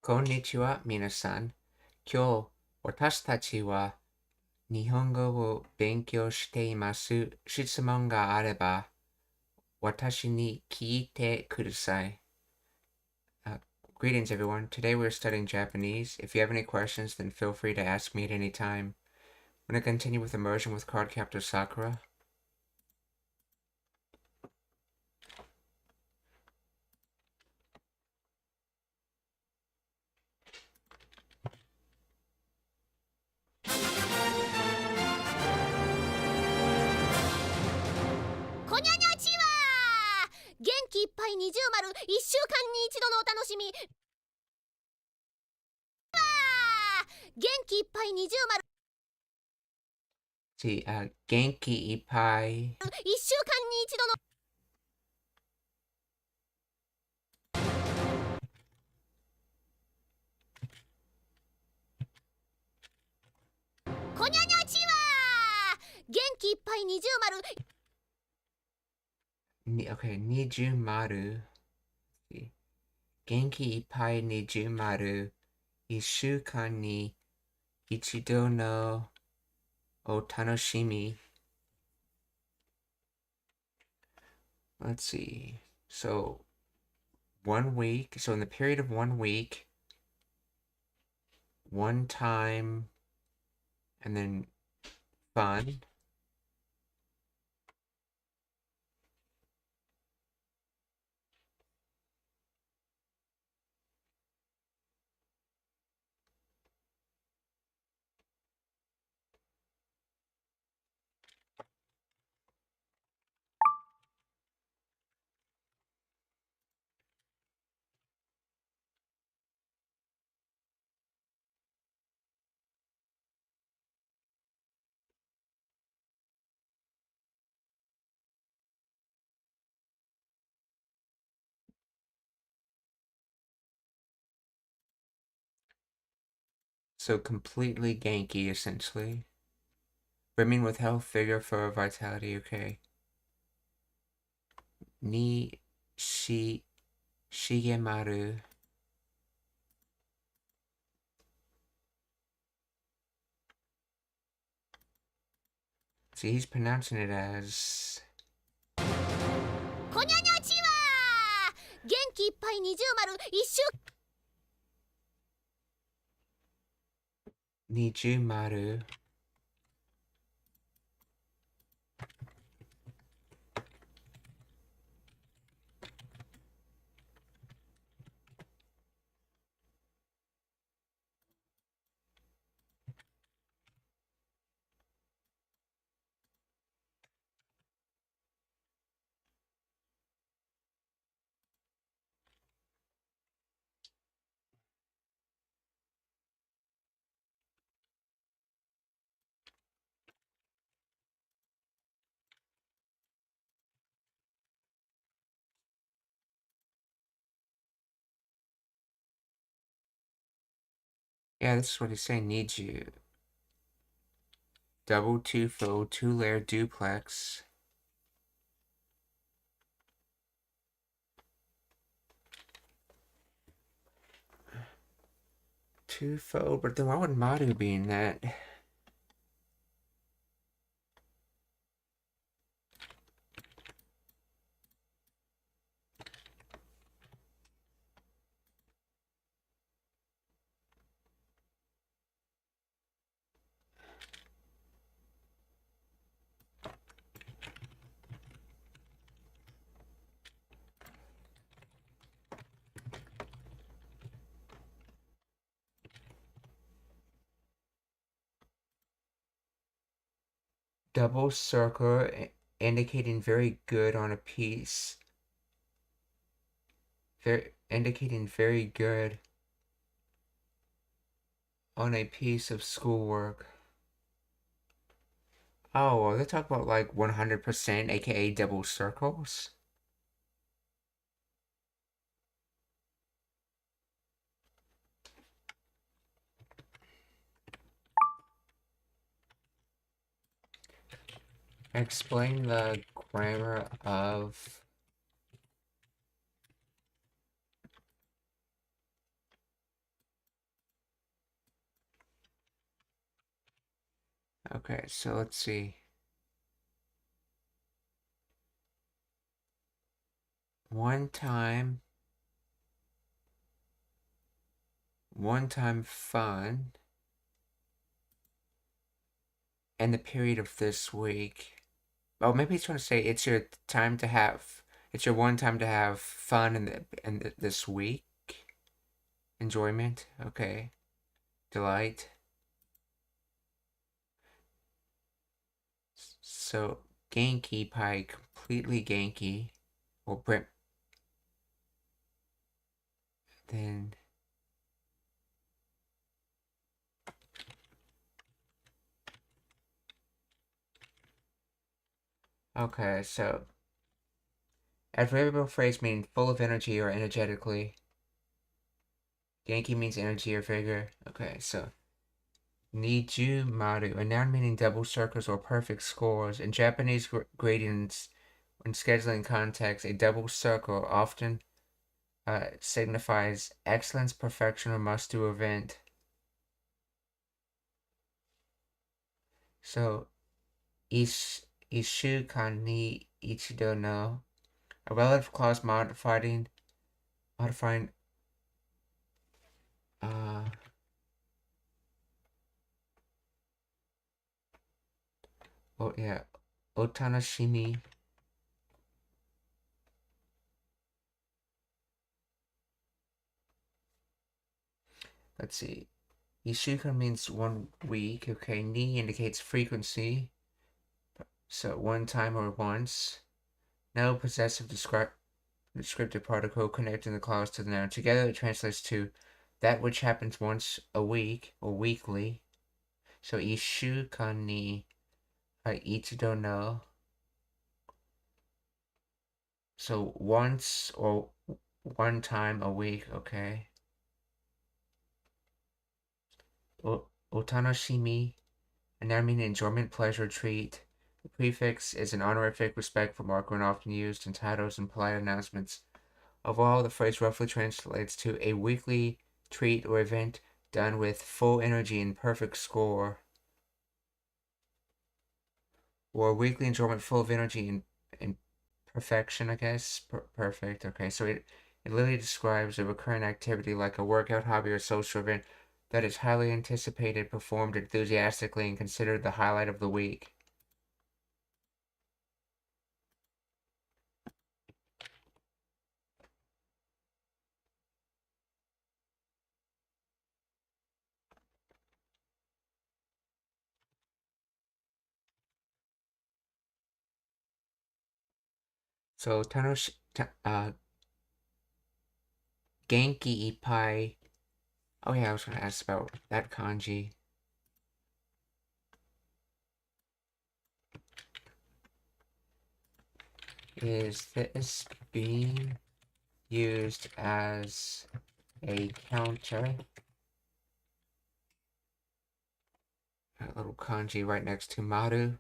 こんにちは、皆さん。今日、私たちは日本語を勉強しています。質問があれば、私に聞いてください。Greetings, everyone. Today we're studying Japanese. If you have any questions, then feel free to ask me at any time. I'm going to continue with Immersion with Card Captor Sakura. Konnichiwa! 元気いっぱい20丸、1週間に一度のお楽しみ。元気いっぱい20丸。See, Genki Ippai. 1週間に一度の。Konnichiwa! 元気いっぱい20丸。Okay, Nijumaru. Genki Ippai Nijumaru. 1週間に一度のお楽しみ. Let's see. So, 1 week. So, in the period of 1 week, one time, and then fun. So, completely Genki, essentially. Brimming with health, vigor, for vitality, okay. Ni Shigemaru. See, he's pronouncing it as... Konnichiwa! 元気いっぱい20丸、1週。Nijumaru. Yeah, this is what he's saying. Niju. Double two-fold, 2-layer duplex. Two-fold, but then why would Madu be in that? Double circle indicating very good on a piece. Indicating very good on a piece of schoolwork. Oh, well, they talk about like 100%, aka double circles. Explain the grammar of Okay, so let's see. One time fun and the period of this week. Oh, maybe it's trying to say it's your time to have. It's your one time to have fun in this week. Enjoyment. Okay. Delight. So Genki Pie, completely Genki, or Brit. Then okay, so adverbial phrase meaning full of energy or energetically. Genki means energy or vigor. Okay, so Niju Maru, a noun meaning double circles or perfect scores. In Japanese gradients, when scheduling context, a double circle often signifies excellence, perfection, or must-do event. So, ishukan ni ichido no, a relative clause modifying uh, oh yeah, otanashimi. Let's see. Ishukan means 1 week. Okay, ni indicates frequency. So one time or once. No possessive descriptive particle connecting the clause to the noun. Together it translates to that which happens once a week or weekly. So ishukan ni ichido no. So once or one time a week, okay. Otanoshimi, a noun meaning enjoyment, pleasure, treat. The prefix is an honorific respectful marker and often used in titles and polite announcements. Overall, the phrase roughly translates to a weekly treat or event done with full energy and perfect score. Or a weekly enjoyment full of energy and perfection, I guess. Perfect. Okay, so it literally describes a recurrent activity like a workout, hobby, or social event that is highly anticipated, performed enthusiastically, and considered the highlight of the week. So, Genki Ippai. Oh yeah, I was going to ask about that kanji. Is this being used as a counter? A little kanji right next to Maru.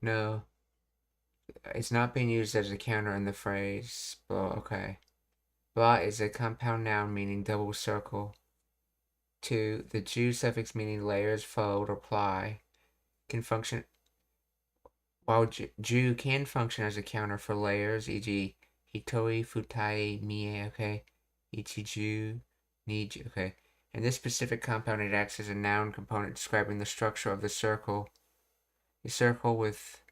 No, it's not being used as a counter in the phrase. Blah, okay. Blah is a compound noun meaning double circle. 2. The Ju suffix meaning layers, fold, or ply can function. While Ju can function as a counter for layers, e.g., hitoi, futai, mie, okay, ichiju, niju, okay. In this specific compound, it acts as a noun component describing the structure of the circle. A circle with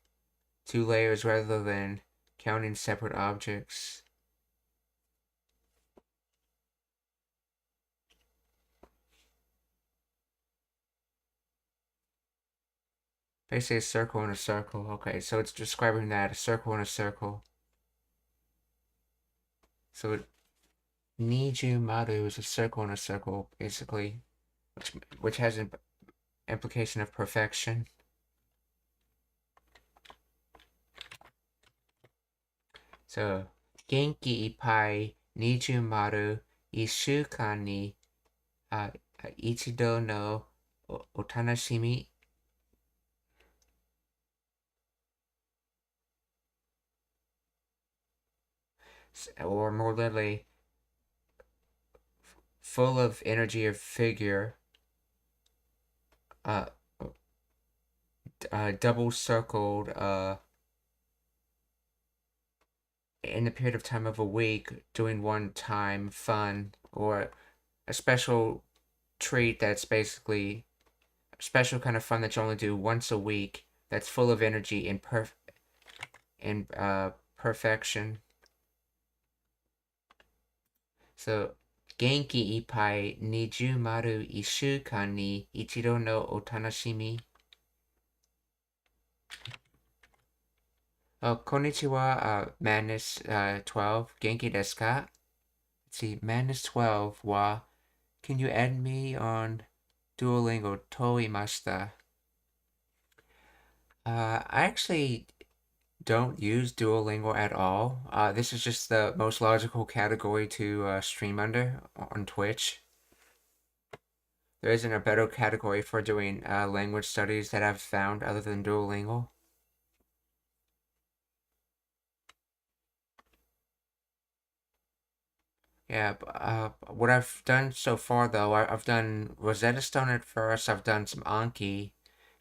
2 layers rather than counting separate objects. Basically a circle and a circle. Okay, so it's describing that, a circle and a circle. So Niju Maru is a circle and a circle, basically, which has an implication of perfection. So, Genki Ippai Niju Maru Ishukan ni Ichido no Otanashimi. or more literally, full of energy of figure, double circled, in the period of time of a week, doing one time fun, or a special treat that's basically a special kind of fun that you only do once a week, that's full of energy and perfection. So, 元気いっぱい20丸1週間に一度のお楽しみ。こんにちは、Madness12 元気ですか? Let's see, Madness12 は Can you add me on Duolingo と言いました。I actually don't use Duolingo at all. This is just the most logical category to stream under on Twitch. There isn't a better category for doing language studies that I've found other than Duolingo. Yeah, what I've done so far though, I've done Rosetta Stone at first, I've done some Anki,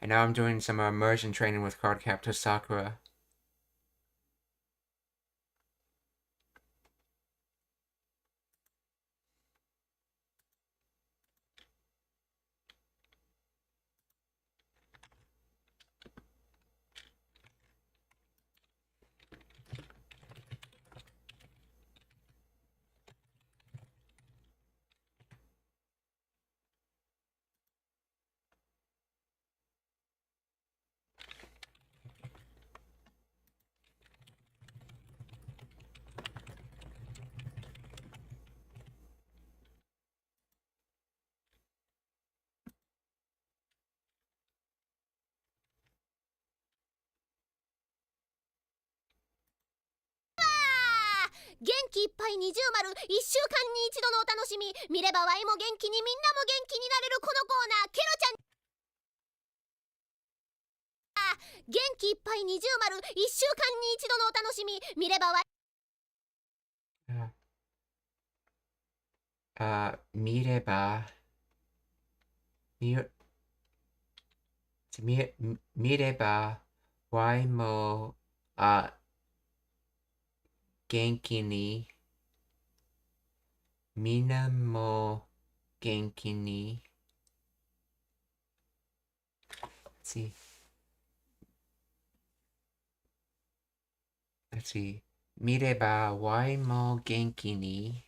and now I'm doing some immersion training with Card Captor Sakura.元気いっぱい20丸1週間に一度のお楽しみ、見ればワイも元気にみんなも元気になれるこのコーナー、ケロちゃん元気いっぱい20丸1週間に一度のお楽しみ、見ればワイ見れば見ればワイも元気にみんなも元気に Let's see 見ればワイも元気に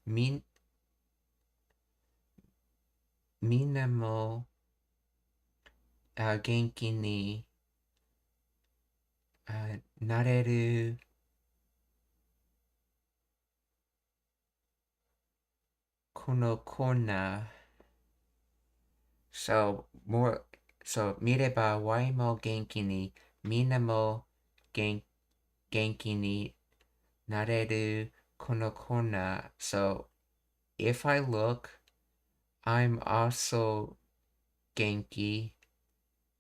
みんなも元気になれるこのコーナー So 見ればワイも元気にみんなも元気になれるこのコーナー So if I look, I'm also genki.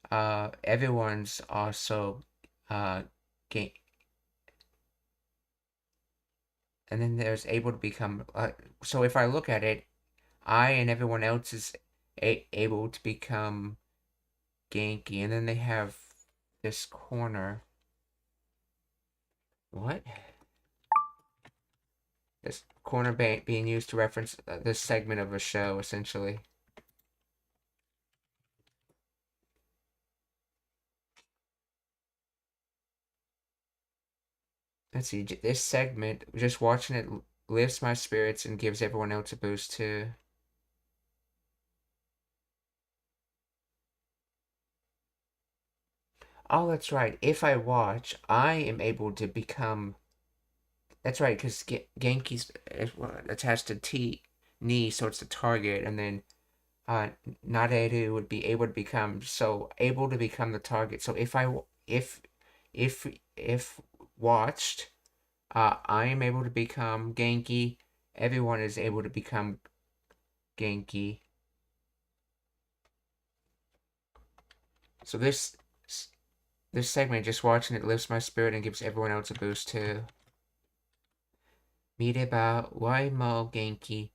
Everyone's also gen. And then there's able to become. So if I look at it, I and everyone else is able to become genki. And then they have this corner. What? This corner being used to reference this segment of a show, essentially. Let's see, this segment, just watching it lifts my spirits and gives everyone else a boost too. Oh, that's right. If I watch, I am able to become. That's right, because Genki's attached to T, ni, so it's the target, and then Nareru would be able to become. So able to become the target. So if watched, I am able to become Genki. Everyone is able to become Genki. So this this segment, just watching it lifts my spirit and gives everyone else a boost too. 見れば、Y も元気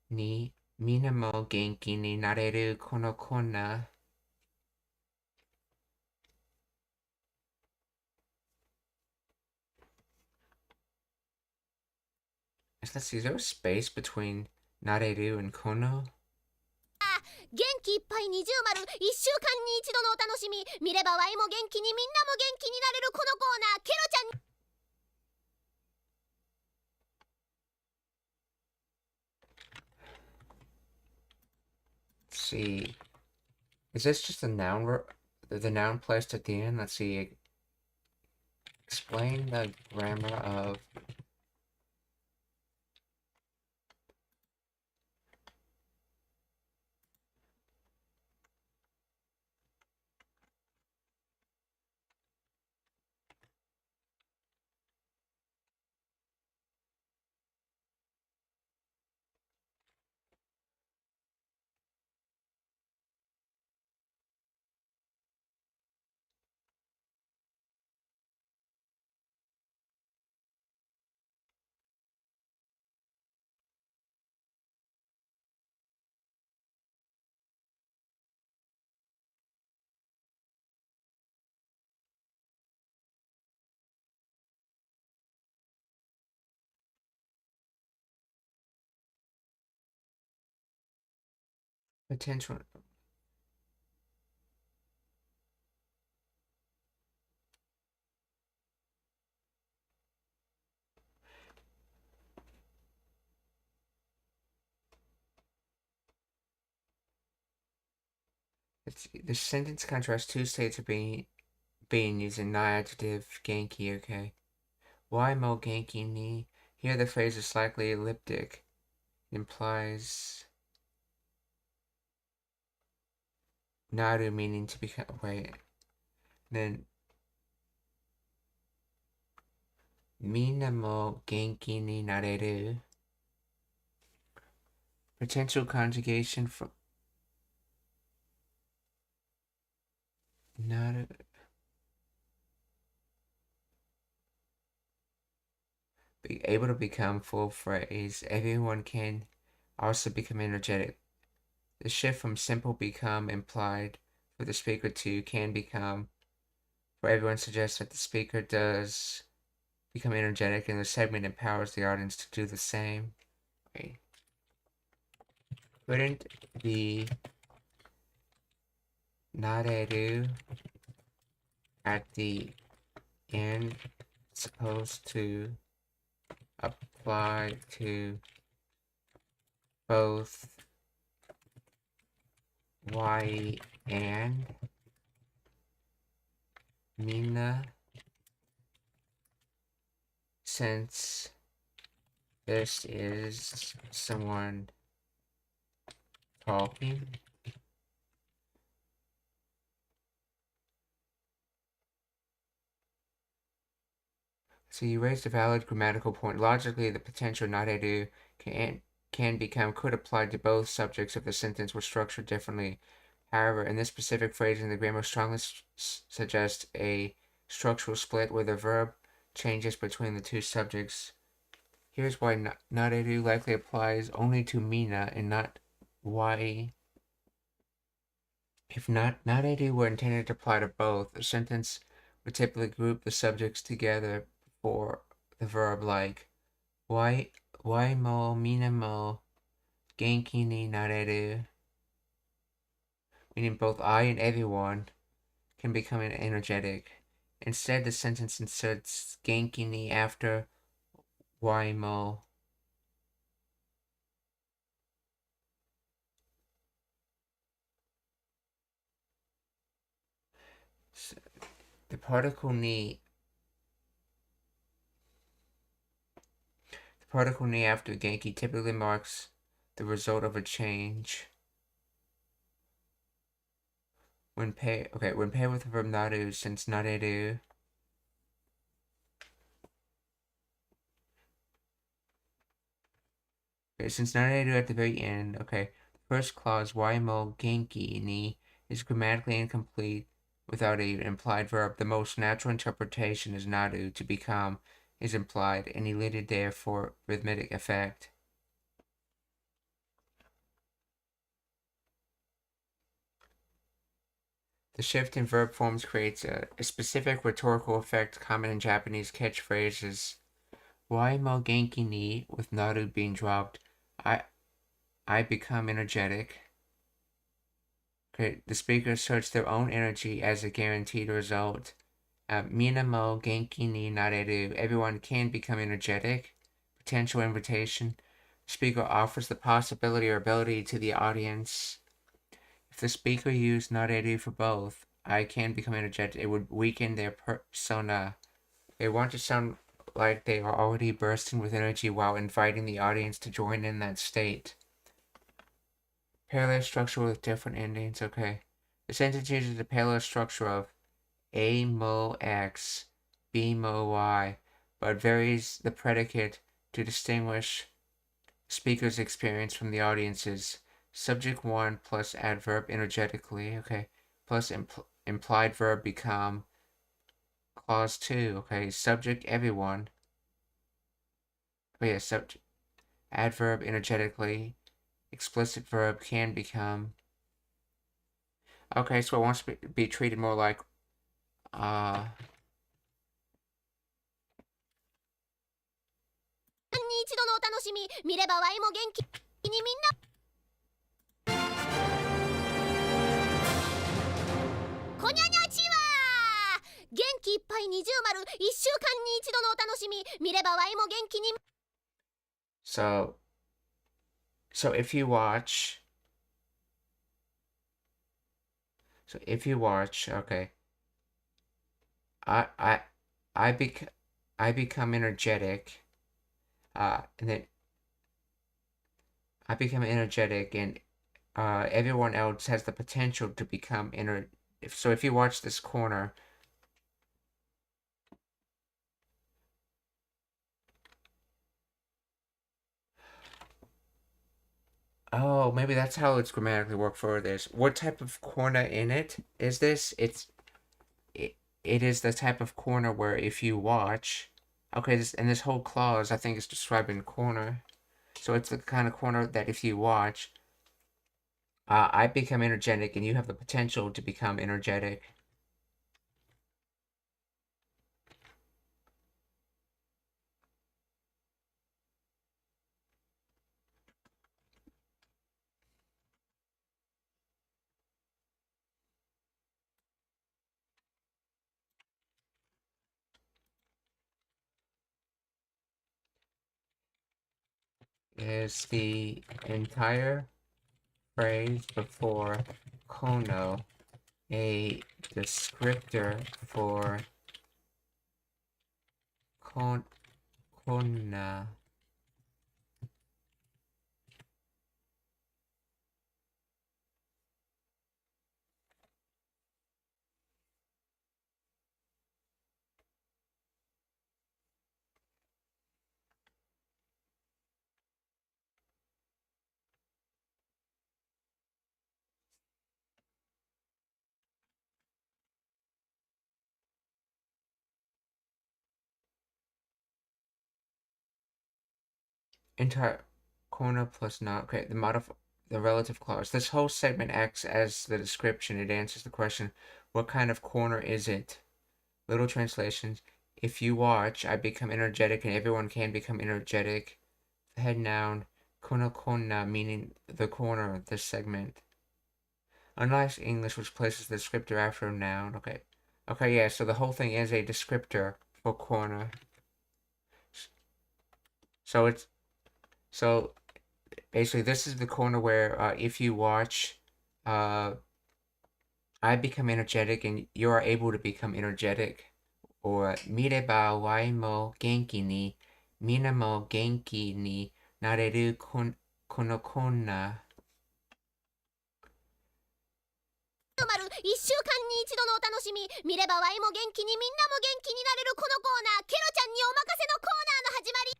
に、みんなも元気になれるこのコーナー。Let's see, is there a space between なれる and この？元気いっぱい二重丸、1週間に一度のお楽しみ。見ればワイも元気にみんなも元気になれるこのコーナー、ケロちゃんに。Let's see. Is this just the noun placed at the end? Let's see. Explain the grammar of potential. The sentence contrasts two states of being used in non-adjective genki, okay. Why mo genki ni? Here the phrase is slightly elliptic. It implies naru meaning to become, wait. Then minna mo genki ni nareru. Potential conjugation from naru. Be able to become full phrase. Everyone can also become energetic. The shift from simple become implied for the speaker to can become for everyone suggests that the speaker does become energetic and the segment empowers the audience to do the same. Okay. Wouldn't the nareru at the end supposed to apply to both Y and Mina, since this is someone talking? So you raised a valid grammatical point. Logically, the potential nareru can become could apply to both subjects if the sentence was structured differently. However, in this specific phrasing, the grammar strongly suggests a structural split where the verb changes between the two subjects. Here's why nareru likely applies only to mina and not why. If nareru were intended to apply to both, the sentence would typically group the subjects together for the verb like why mo mina mo genki ni nareru, meaning both I and everyone can become energetic. Instead, the sentence inserts genki ni after why mo. So, the particle ni after genki typically marks the result of a change. When paired with the verb naru, since nareru since nareru at the very end, the first clause, why mo genki ni, is grammatically incomplete without an implied verb. The most natural interpretation is naru, to become, is implied and elided there for rhythmic effect. The shift in verb forms creates a specific rhetorical effect common in Japanese catchphrases. Wai mo genki ni, with naru being dropped, I become energetic. Okay, the speaker asserts their own energy as a guaranteed result. Mina mo genki ni nareru, everyone can become energetic. Potential invitation. The speaker offers the possibility or ability to the audience. If the speaker used nareru for both, I can become energetic, it would weaken their persona. They want to sound like they are already bursting with energy while inviting the audience to join in that state. Parallel structure with different endings. Okay. The sentence uses the parallel structure of A mo X, B mo Y, but varies the predicate to distinguish speaker's experience from the audience's. Subject 1 plus adverb energetically. Okay. Plus implied verb become. Clause 2. Okay. Subject everyone. Oh yeah, subject. Adverb energetically. Explicit verb can become. Okay, so it wants to be treated more like So if you watch, okay, I become energetic, and then I become energetic, and everyone else has the potential to become So if you watch this corner, oh, maybe that's how it's grammatically worked for this. What type of corner in it is this? It is the type of corner where if you watch, okay, this whole clause I think is describing corner. So it's the kind of corner that if you watch, I become energetic and you have the potential to become energetic. Is the entire phrase before kono a descriptor for kona? Entire corner plus not. Okay, the relative clause. This whole segment acts as the description. It answers the question, what kind of corner is it? Little translations. If you watch, I become energetic and everyone can become energetic. The head noun, kono, meaning the corner of this segment. Unlike English, which places the descriptor after a noun. Okay. Okay, yeah, so the whole thing is a descriptor for corner. So basically this is the corner where if you watch, I become energetic and you are able to become energetic. Or mireba wai mo genki ni, mina mo genki ni nareru kono konna. 1週間に一度のお楽しみ、見ればワイも元気にみんなも元気になれるこのコーナー、ケロちゃんにお任せのコーナーの始まり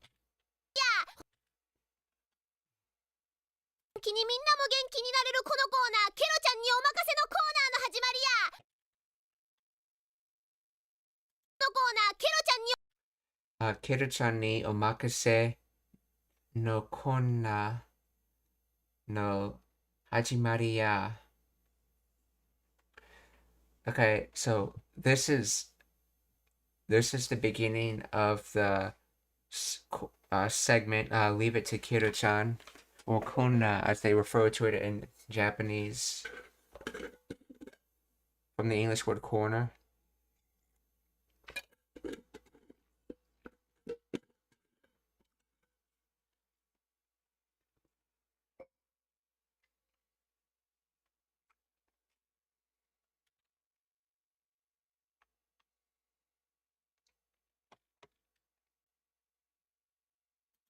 や。元気にみんなも元気になれるこのコーナー、ケロちゃんにお任せのコーナーの始まりや。ケルちゃんにお任せのコーナーの始まりや。Okay, so this is the beginning of the segment. Leave it to Kiro-chan, or Konna as they refer to it in Japanese, from the English word corner.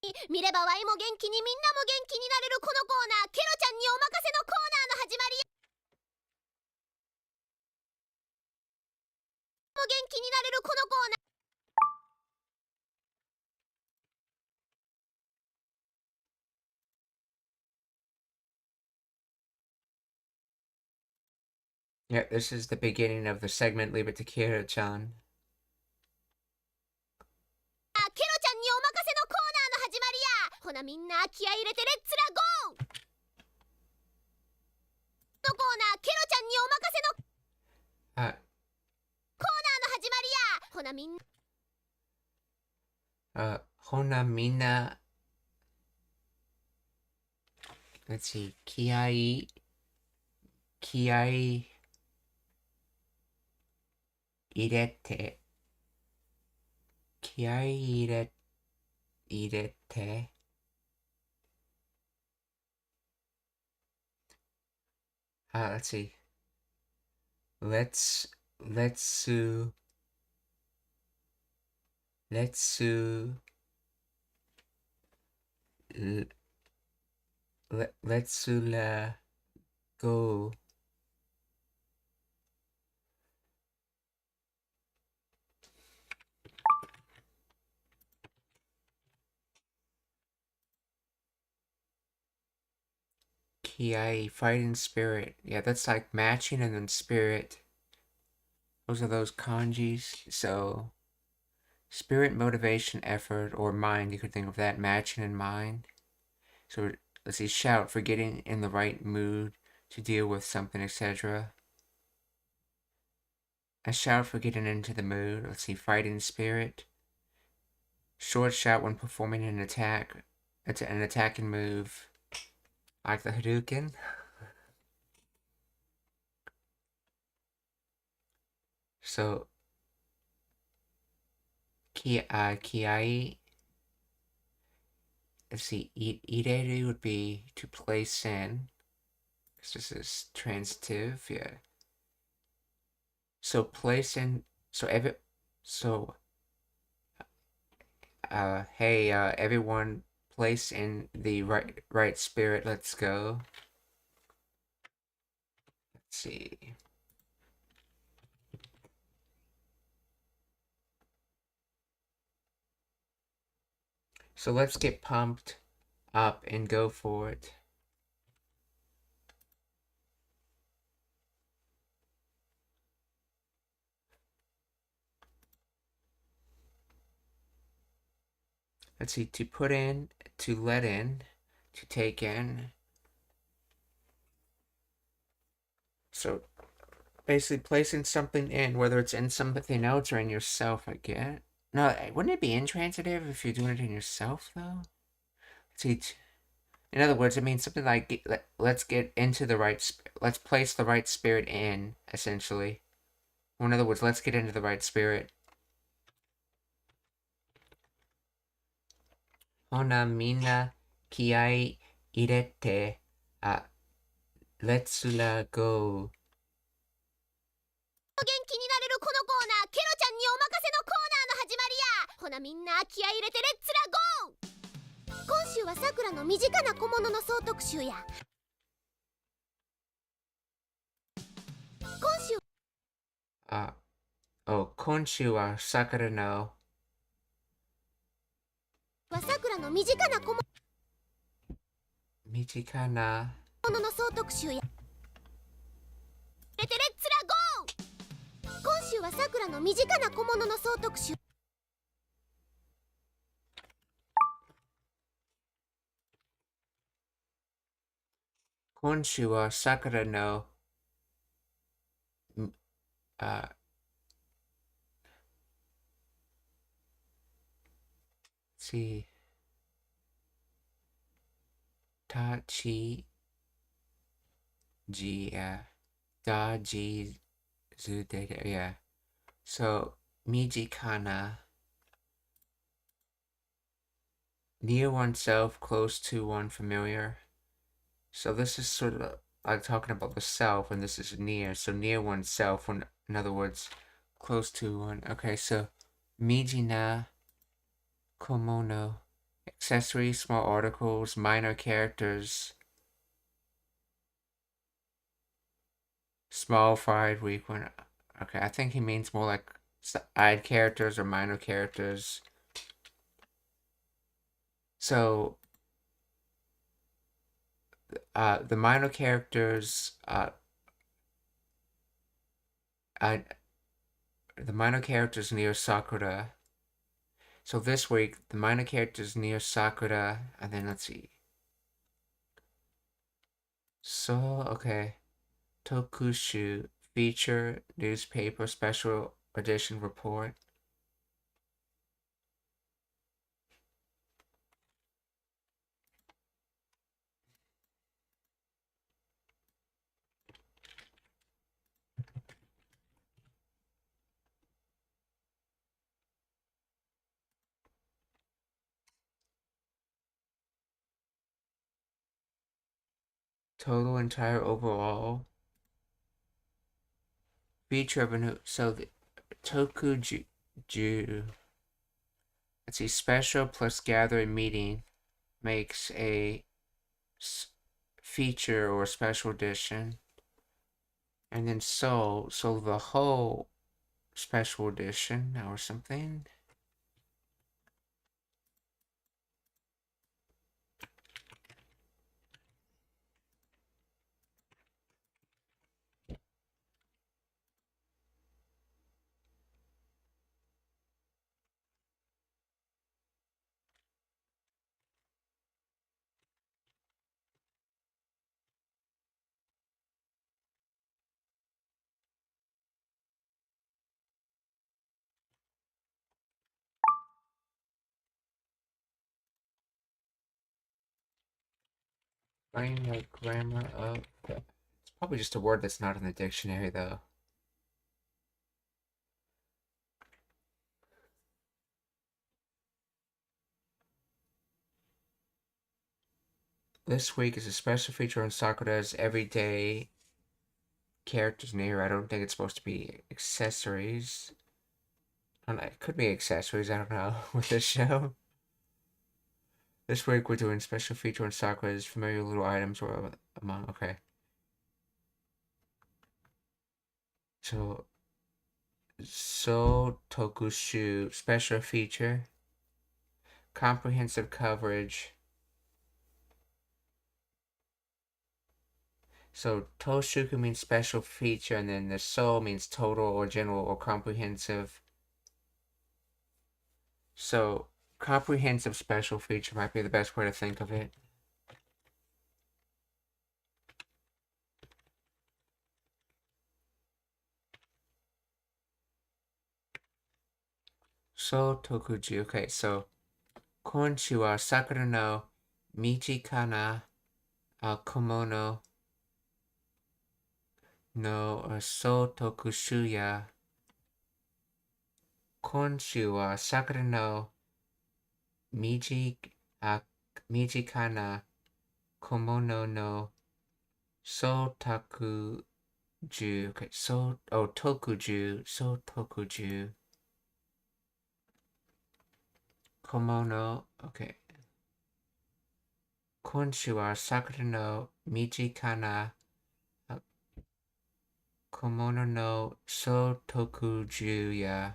「見ればワイも元気にみんなも元気になれるこのコーナーケロちゃんにお任せのコーナーの始まりや」「も元気になれるこのコーナー」Yeah, this is the beginning of the segment. Leave it to Kiro-chan. ケロちゃんにお任せのコーナーの始まりや。ほなみんな気合い入れてレッツラゴーのコーナーケロちゃんにお任せのコーナーの始まりや。ほなみんなほなみんな let's see, 気合い入れてlet's see. Let's go. Kiai, fighting spirit. Yeah, that's like matching and then spirit. Those are those kanjis. So, spirit, motivation, effort, or mind. You could think of that matching and mind. So, let's see, shout for getting in the right mood to deal with something, etc. A shout for getting into the mood. Let's see, fighting spirit. Short shout when performing an attack. It's an attacking move. Like the Hadouken. So, kiai. Let's see, ireru would be to place in. Because this is transitive, yeah. So place in. Hey, everyone, place in the right spirit. Let's go. Let's see. So let's get pumped up and go for it. Let's see, to put in, to let in, to take in. So basically placing something in, whether it's in something else or in yourself, I get. No, wouldn't it be intransitive if you're doing it in yourself, though? Let's see, in other words, it means something like, let's get into the right, let's place the right spirit in, essentially. Or in other words, let's get into the right spirit. Hona minna kiai irete, let's go. 元気になれるこのコーナーケロちゃんにお任せのコーナーの始まりや。ほなみんな気合い入れてレッツラゴー。今週はさくらの身近な小物の総特集や。今週はさくらの身近な小物の総特集や。レッツラゴー。今週はさくらの身近な小物の総特集。今週は桜の、see, 立ちだじずで、yeah. So, 身近な near oneself, close to one, familiar. So this is sort of like talking about the self, and this is near. So near oneself, when, in other words, close to one. Okay, so mijina komono, accessories, small articles, minor characters, small fried weak one. Okay, I think he means more like side characters or minor characters. So the minor characters, the minor characters near Sakura. So this week, the minor characters near Sakura, and then let's see. So, okay. Tokushu, feature, newspaper, special edition report. Total entire overall. Feature of a new, so the Tokuju, let's see, special plus gathering meeting makes a feature or special edition. And then so the whole special edition or something. Bring the grammar up. It's probably just a word that's not in the dictionary, though. This week is a special feature on Sakura's everyday characters near. I don't think it's supposed to be accessories. I don't know, it could be accessories, I don't know, with this show. This week we're doing special feature on Sakura's familiar little items or among, okay. So Tokushu, special feature. Comprehensive coverage. So Toshuku means special feature, and then the so means total or general or comprehensive. So comprehensive special feature might be the best way to think of it. So Tokuji. Okay, so Konshu wa Sakura no Michikana Komono no So Tokushu ya. Konshu wa Sakura no Michikana Komono no So Tokuju. Okay, Tokuju. So Tokuju. Komono. Okay. Konshu wa Sakura no Michikana Komono no So Tokuju ya.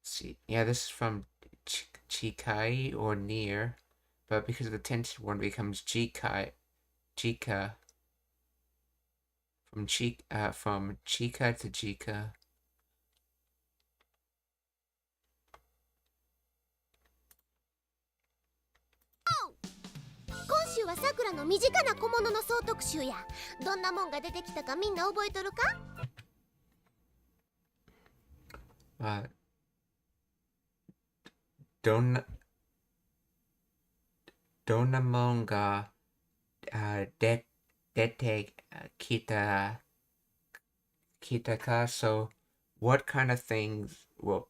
See, yeah, this is from Chikai or near, but because of the tense one becomes Jika from Chika to Jika. さくらの身近な小物の総特集や。どんなもんが出てきたかみんな覚えとるか？どんな、どんなもんが、出てきたか? So, what kind of things will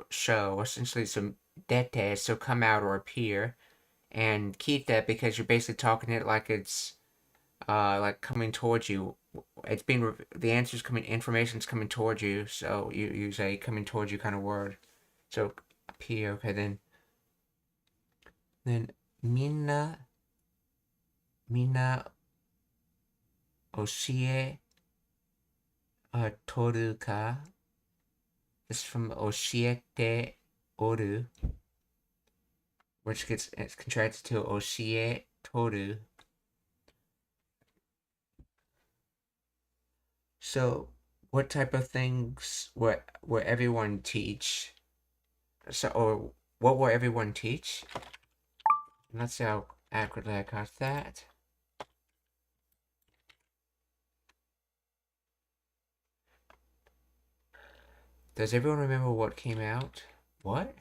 show? Essentially, some dete, so come out or appear, and kita because you're basically talking it like it's like coming towards you. It's being the answer's coming, information's coming towards you, so you use a coming towards you kind of word. So appear, okay, then minna oshie toru ka. This is from oshiete oru, which it's contracted to oshie toru. So, what type of things will everyone teach? So, or what will everyone teach? Let's see how accurately I got that. Does everyone remember what came out? What?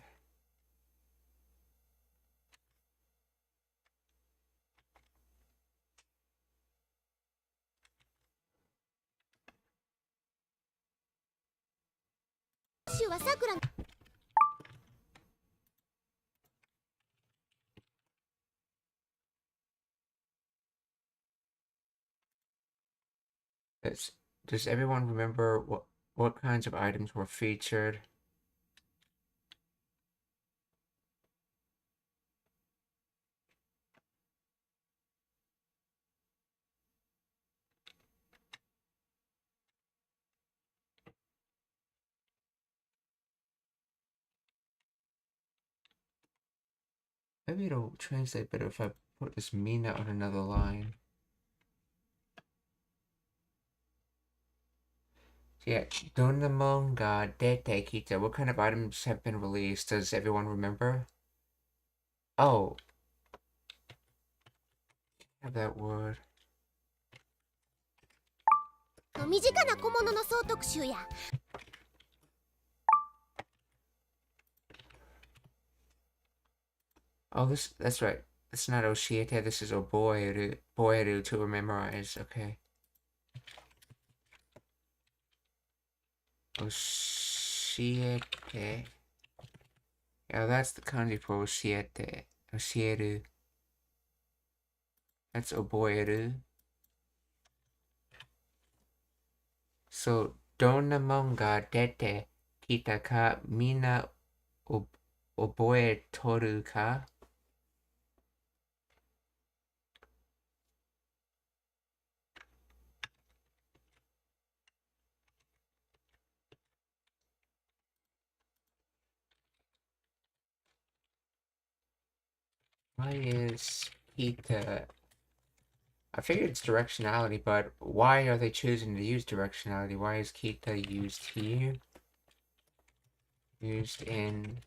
Does everyone remember what kinds of items were featured? Maybe it'll translate better if I put this mina on another line. Yeah, Donamon ga dete kita. What kind of items have been released? Does everyone remember? Oh, have that word. 身近な小物の総特集や。Oh, that's right. It's not Oshiete, this is Oboeru to memorize, okay. Oshiete. Yeah, that's the kanji for Oshiete. Oshieru. That's Oboeru. So, Donamon ga dete kita ka mina oboetoru ka? Why is kita? I figured it's directionality, but why are they choosing to use directionality? Why is kita used here? Used in...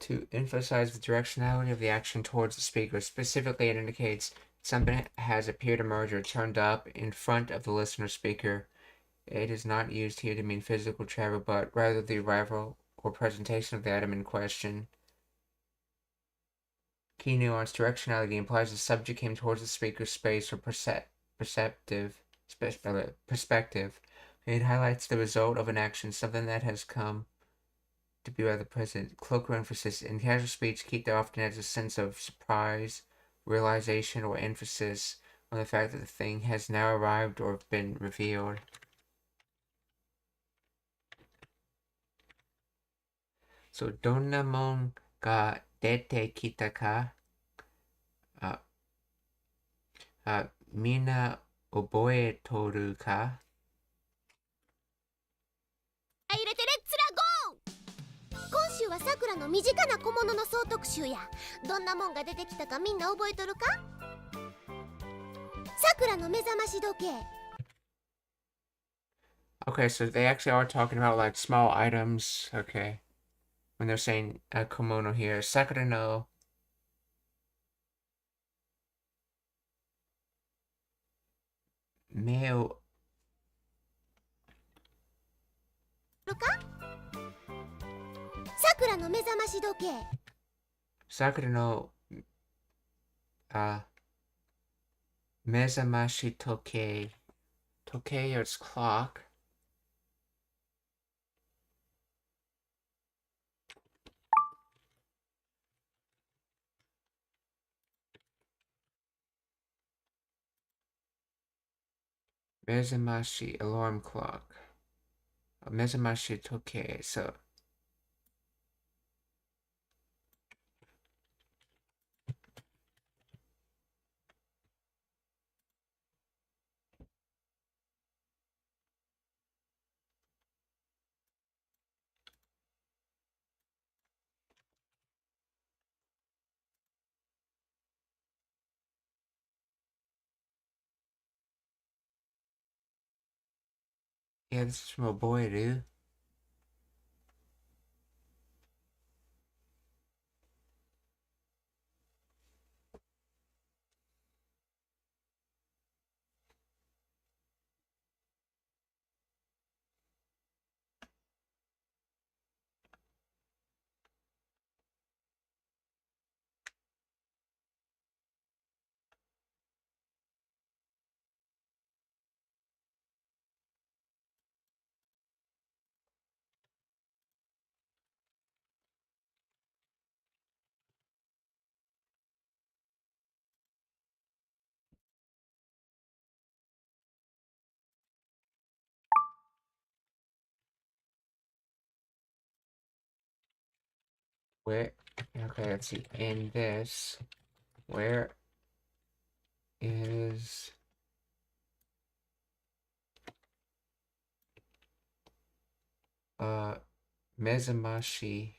to emphasize the directionality of the action towards the speaker. Specifically, it indicates something has appeared, emerged, or turned up in front of the listener speaker. It is not used here to mean physical travel, but rather the arrival or presentation of the item in question. Key nuance: directionality implies the subject came towards the speaker's space or perspective. It highlights the result of an action, something that has come to be rather present. Cloak or emphasis. In casual speech, kita often adds a sense of surprise, realization, or emphasis on the fact that the thing has now arrived or been revealed. So, donamon ga dete kita ka? Mina oboetoru ka? 入れてレッツラゴー。今週はさくらの身近な小物の総特集や。どんなもんが出てきたかみんな覚えとるか？さくらの目覚まし時計。Okay, so they actually are talking about like small items. Okay. When they're saying kimono here. Sakura no meo さくらの目覚まし時計。 Sakura no uh mezamashi toke. Toke or its clock. Mezamashi alarm clock. Mezamashi toke. So yeah, this is from a boy, dude. Where okay, let's see. In this, where is Mezamashi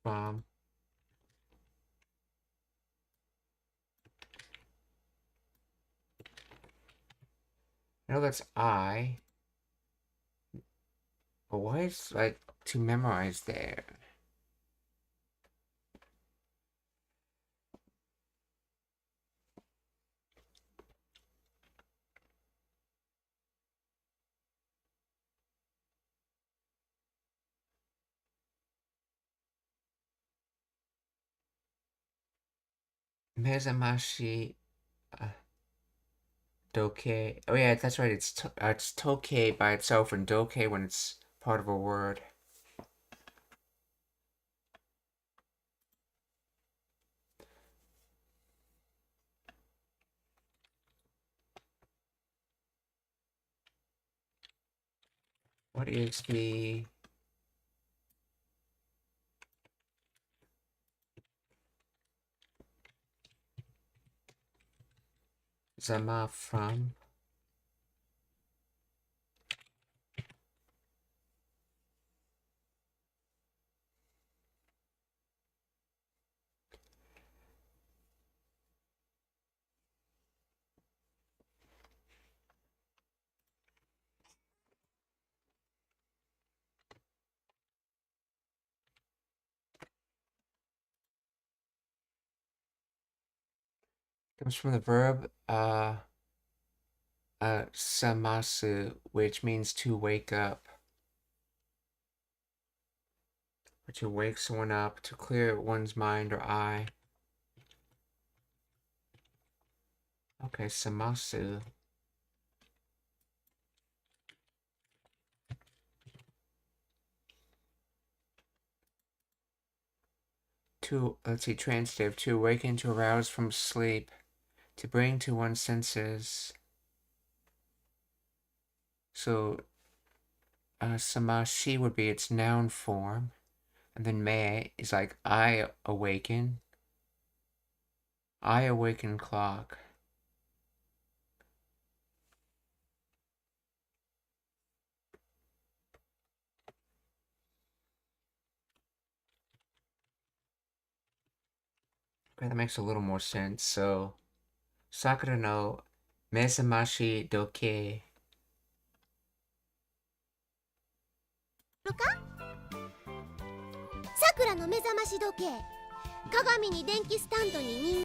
from? I know that's I, but why is like to memorize there? Mezamashi doke. Oh yeah, that's right. It's toke by itself and doke when it's part of a word. What is the Zama from? Comes from the verb samasu, which means to wake up. Or to wake someone up, to clear one's mind or eye. Okay, samasu. To, let's see, transitive. To awaken, to arouse from sleep. To bring to one's senses. So, samashi would be its noun form. And then me is like I awaken. I awaken clock. Okay, that makes a little more sense. So, Sakura no Mesamashi doke. るか？さくらの目覚まし時計、鏡に電気スタンドに目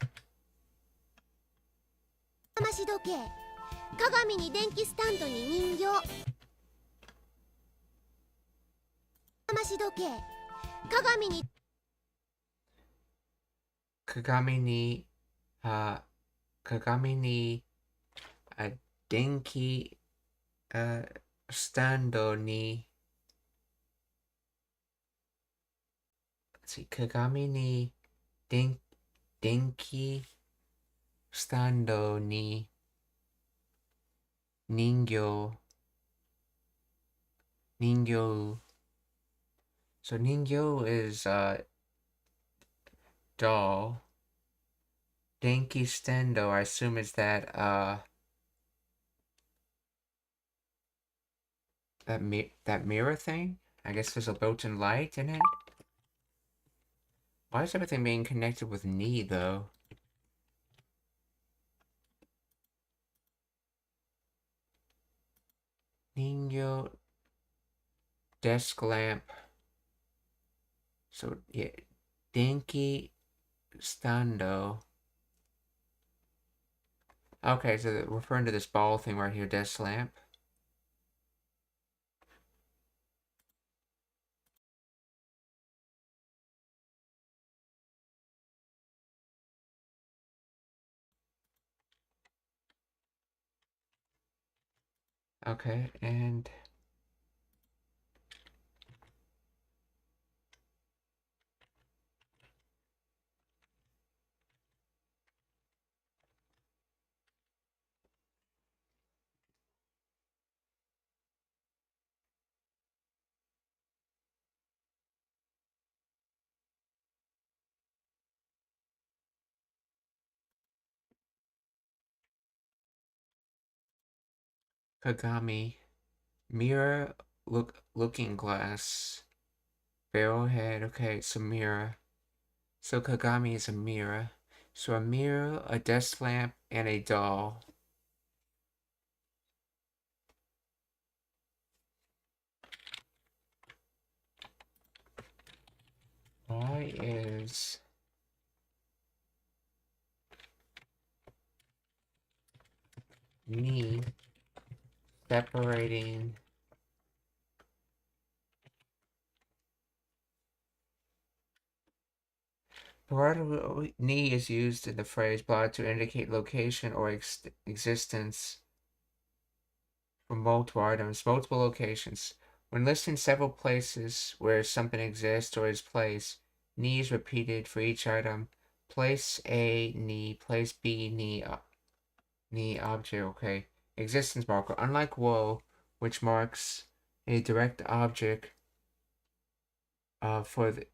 覚まし時計、鏡に電気スタンドに人形、目覚まし時計、鏡に鏡に電気スタンドに鏡に電気スタンドに人形 So 人形 is doll. Denki stendo, I assume is that that mirror thing? I guess there's a built-in light in it. Why is everything being connected with knee though? Ningyo desk lamp. So yeah, Denki stando. Okay, so they're referring to this ball thing right here, desk lamp. Okay, and Kagami, mirror, looking glass, barrel head. Okay, so mirror. So Kagami is a mirror. So a mirror, a desk lamp, and a doll. Why is me separating knee is used in the phrase blot to indicate location or existence for multiple items, multiple locations. When listing several places where something exists or is placed, knee is repeated for each item. Place A, knee, place B, knee object, okay. Existence marker. Unlike woe, which marks a direct object for the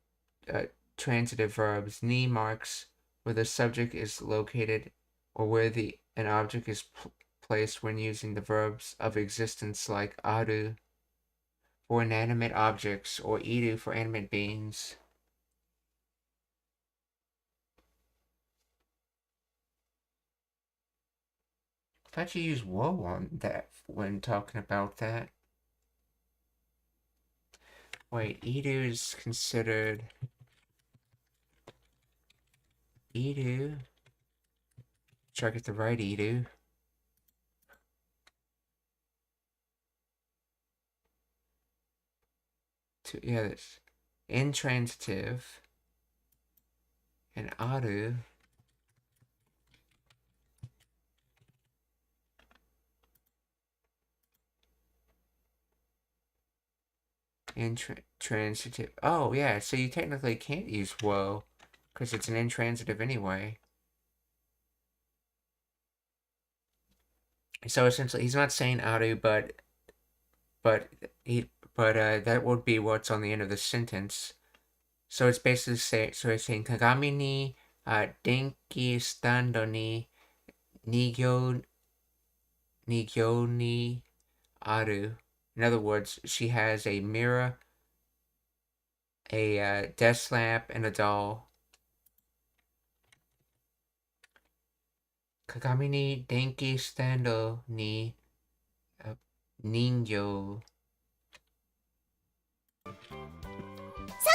transitive verbs, knee marks where the subject is located or where an object is placed when using the verbs of existence like aru for inanimate objects or iru for animate beings. I thought you used woe on that when talking about that. Wait, iru is considered iru. Try to get the right iru. Yeah, this intransitive and aru. Intransitive. Oh, yeah, so you technically can't use woe because it's an intransitive anyway. So essentially, he's not saying aru, but that would be what's on the end of the sentence. So it's basically it's saying kagami ni denki stando ni nigyo ni aru. In other words, she has a mirror, a desk lamp, and a doll. Kagami ni denki stando ni ningyo.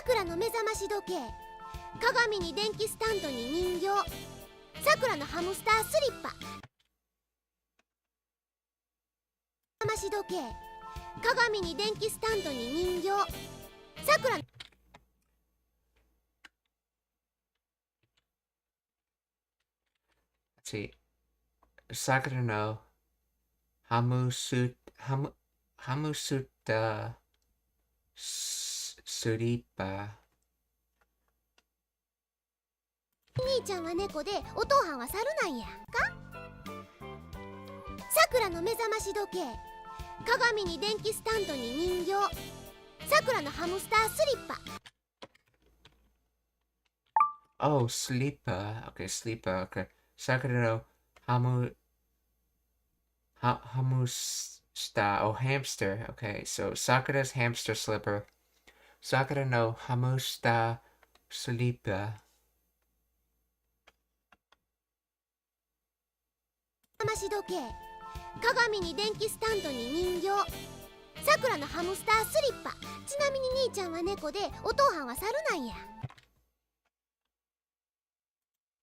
くらの目覚まし時計、鏡に電気スタンドに人形、さくらのハムスタースリッパ。目覚まし時計、鏡に電気スタンドに人形、さくら。 See, Sakura no Hamusuta Suripa. 兄ちゃんは猫でお父はんは猿なんやか。さくらの目覚まし時計、鏡に電気スタンドに人形、さくらのハムスタースリッパ。 Oh, sleeper. Okay, sleeper. Okay. Sakura no Hamusta. Oh, hamster. Okay, so Sakura's hamster slipper. Sakura no Hamusta sleeper. 目覚まし時計、鏡に電気スタンドに人形、さくらのハムスタースリッパ。ちなみに兄ちゃんは猫でお父はんは猿なんや。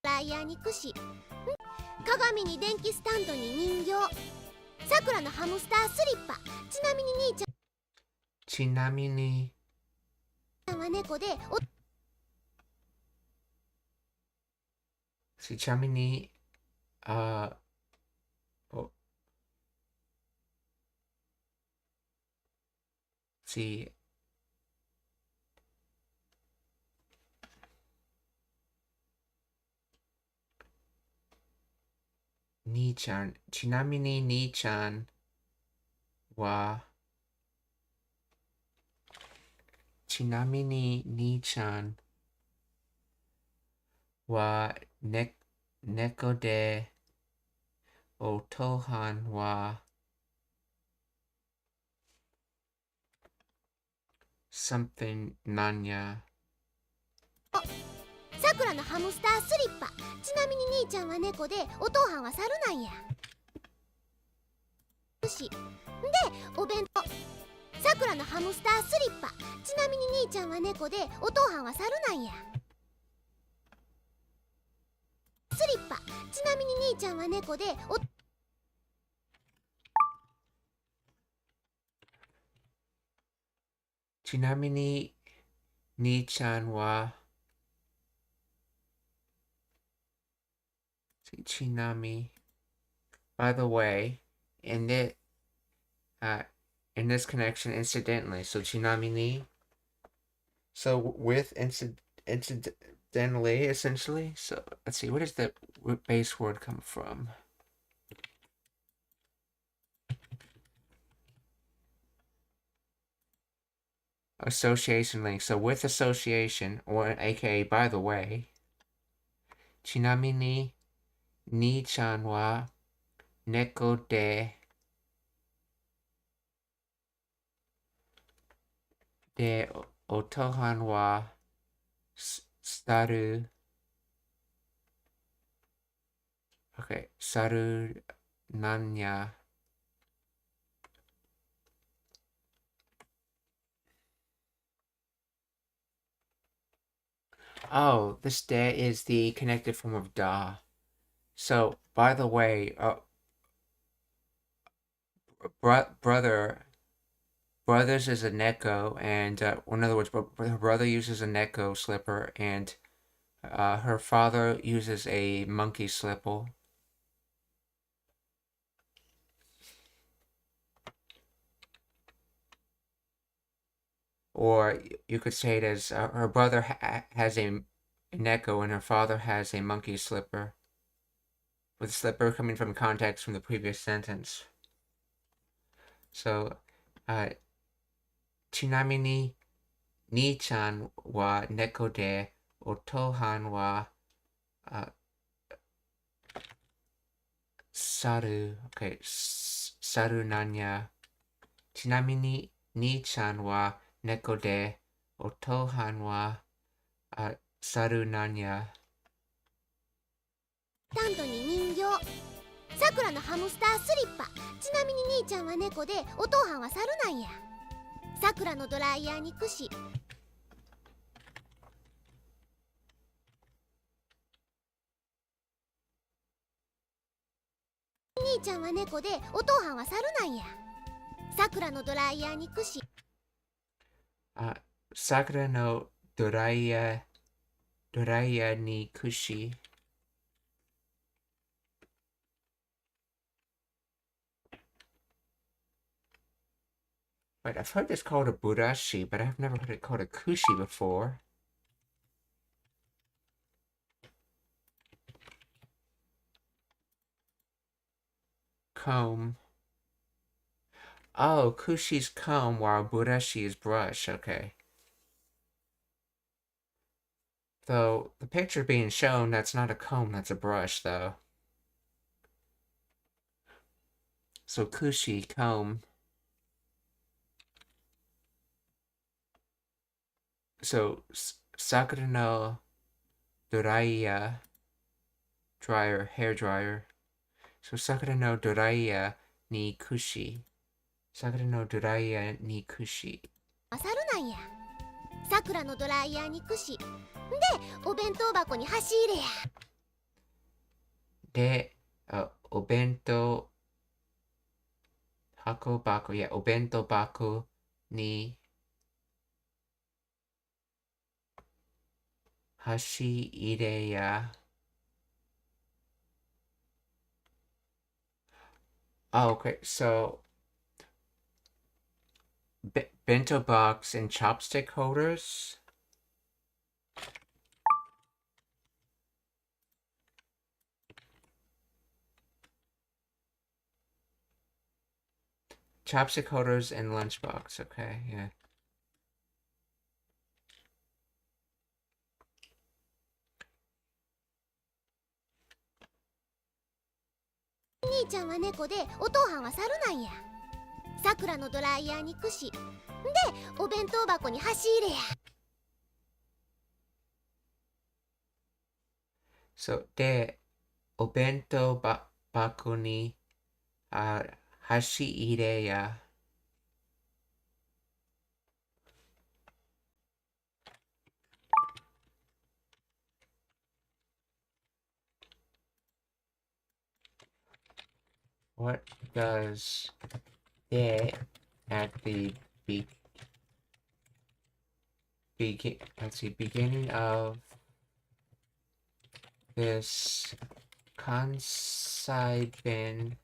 ライヤーに串、鏡に電気スタンドに人形、さくらのハムスタースリッパ。ちなみに兄ちゃんは猫でお。ちなみにSee, Ni-chan. ちなみに兄ちゃんは猫でお父はんはsomething なんや。さくらのハムスタースリッパ。ちなみに兄ちゃんは猫でお父はんは猿なんや。でお弁当、さくらのハムスタースリッパ。ちなみに兄ちゃんは猫でお父はんは猿なんや。スリッパ。ちなみに兄ちゃんは猫でお。ちなみに兄ちゃんはちなみ by the way, in this connection, incidentally, so ちなみに so with incidentally, essentially, so let's see, where does the base word come from? Association link. So with association, or aka by the way, ちなみに兄ちゃんは猫でお父はんは猿。Okay, 猿なんや。Oh, this de is the connected form of da. So, by the way, brothers is a neko, and in other words, her brother uses a neko slipper, and her father uses a monkey slipper. Or you could say it as her brother has a neko and her father has a monkey slipper, with slipper coming from context from the previous sentence. So, ちなみに兄ちゃんは猫でお父はんは猿。Okay, 猿なんや。ちなみに兄ちゃんは猫でお父はんは猿なんや。タントに人形、さくらのハムスタースリッパ。ちなみに兄ちゃんは猫でお父はんは猿なんや。さくらのドライヤーに串、兄ちゃんは猫でお父はんは猿なんや。さくらのドライヤーに串。Sakura no doraya ni kushi. Wait, I've heard this called a burashi, but I've never heard it called a kushi before. Comb. Oh, kushi's comb while burashi is brush. Okay. Though the picture being shown, that's not a comb, that's a brush, though. So kushi, comb. So Sakura no doraya, dryer, hair dryer. So Sakura no doraya ni kushi. Sakura no doraya ni kushi. 猿なんや。さくらのドライヤーに串。で、お弁当箱に箸入れや。で、お弁当箱箱、お弁当箱に箸入れや。Oh, okay, so bento box and chopstick holders. Chopstick holders and lunchbox, okay, yeah. 兄ちゃんは猫でお父はんは猿なんや。さくらのドライヤーに串。で、お弁当箱に箸入れや。So, で、お弁当箱に箸入れや。What does de at the beginning of this Kansai bin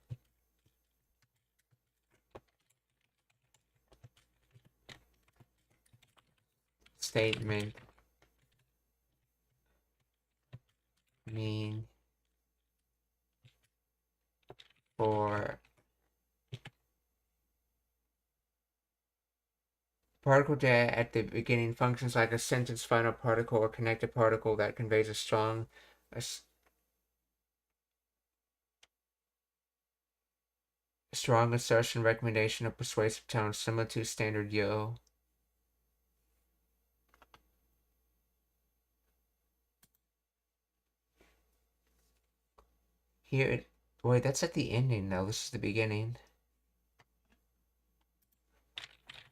statement mean for particle de at the beginning functions like a sentence final particle or connected particle that conveys a strong assertion, recommendation, or persuasive tone similar to standard yo. Here, wait, that's at the ending though. This is the beginning.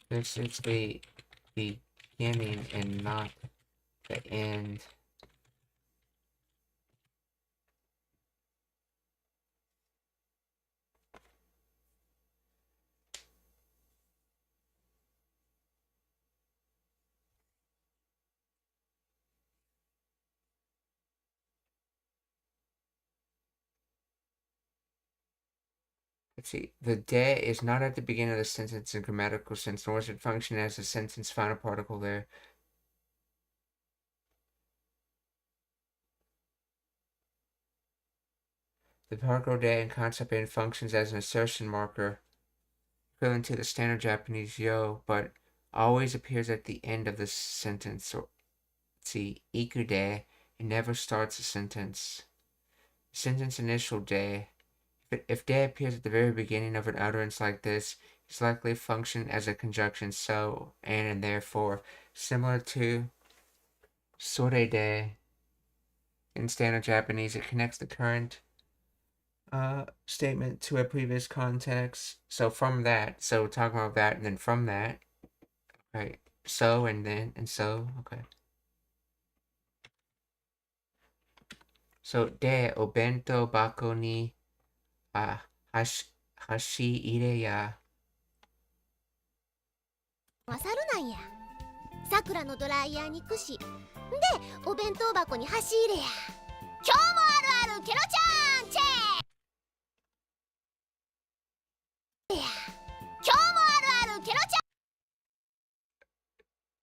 This is the beginning and not the end. Let's see. The de is not at the beginning of the sentence in grammatical sense, nor does it function as a sentence final particle there. The particle de in concept in functions as an assertion marker, equivalent to the standard Japanese yo, but always appears at the end of the sentence. So, let's see. Iku de, it never starts a sentence. Sentence initial de. If de appears at the very beginning of an utterance like this, it's likely to function as a conjunction so, and therefore, similar to sore de in standard Japanese. It connects the current statement to a previous context. So from that, so talking about that, and then from that, right? So and then and so, okay. So de o bento bako ni 箸入れや。は猿なんや。さくらのドライヤーに串でお弁当箱に箸入れや。今日もあるあるケロちゃんチェックや。今日もあるあるケロちゃん。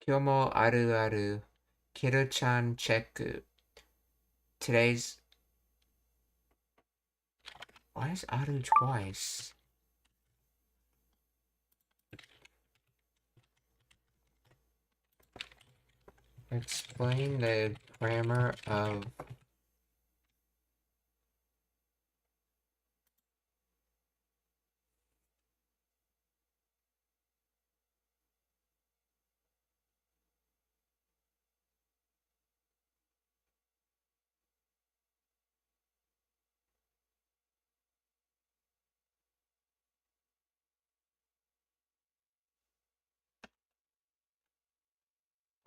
今日もあるあるケロちゃんチェック。Today's Why is aru twice? Explain the grammar of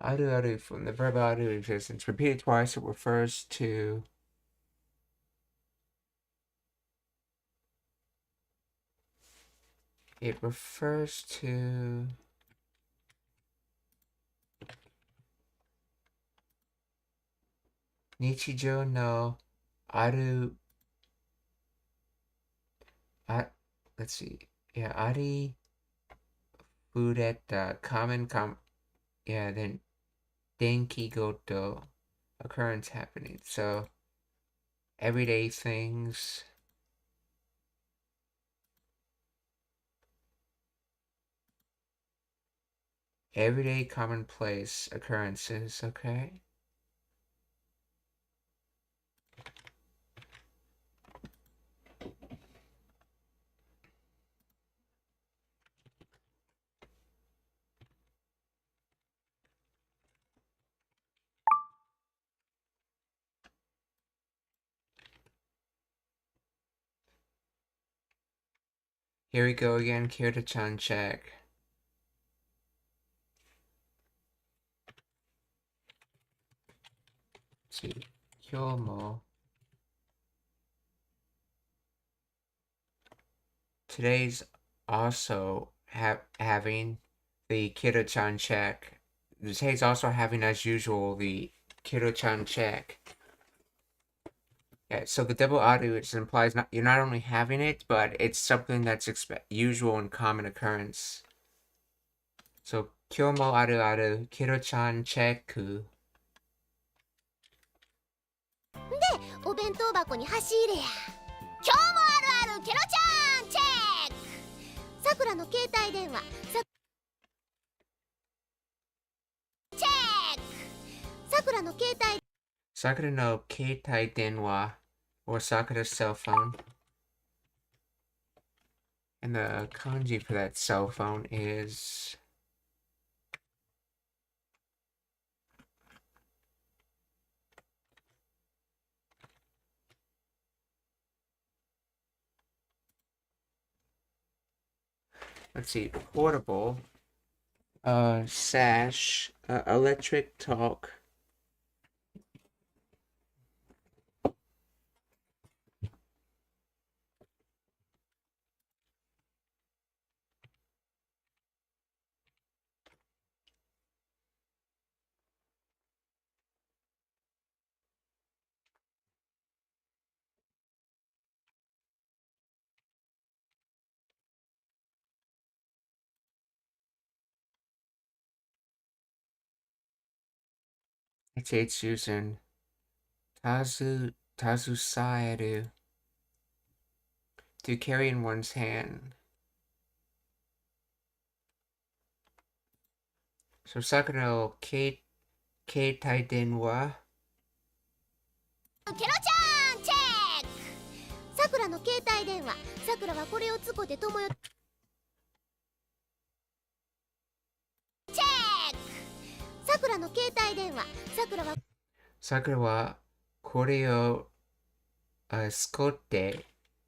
aru aru from the verb aru existence. Repeated twice, it refers to Nichijou no aru. Let's see. Yeah, ari fureta yeah, then denki goto occurrence happening. So everyday things. Everyday commonplace occurrences, okay? Here we go again, Kirita-chan check. Let's see, Kyomo. Today's also having the Kirita-chan check. Today's also having, as usual, the Kirita-chan check. Yeah, so the double aru, it implies you're not only having it, but it's something that's usual and common occurrence. So, kyomo aru aru, Kiro-chan check. でお弁当箱に箸入れや。今日もあるあるケロちゃんチェック。さくらの携帯電話チェック。さくらの携帯 Sakura no keitai denwa, or Sakura's cell phone. And the kanji for that cell phone is... Let's see, portable, sash, electric talk. I'd say it's using tazusaeru, to carry in one's hand. So Sakura no keitai denwa. ケロちゃんチェック。さくらの携帯電話。さくらはこれをつこで友よチェック。さくらの携帯電話。さくらは Sakura wa kore o skote.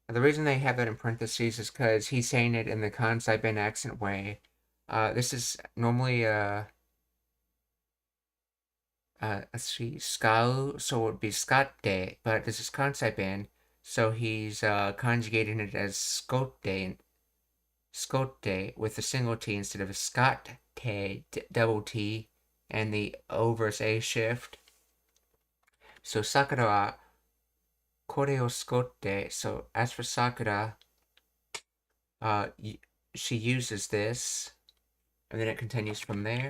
The reason they have that in parentheses is because he's saying it in the Kansai Ben accent way. This is normally let's see, skau, so it would be skatte, but this is Kansai Ben, So he's conjugating it as scote with a single T instead of a Scott double T and the O versus A shift. So Sakura wa kore o scote. So as for Sakura, she uses this, and then it continues from there.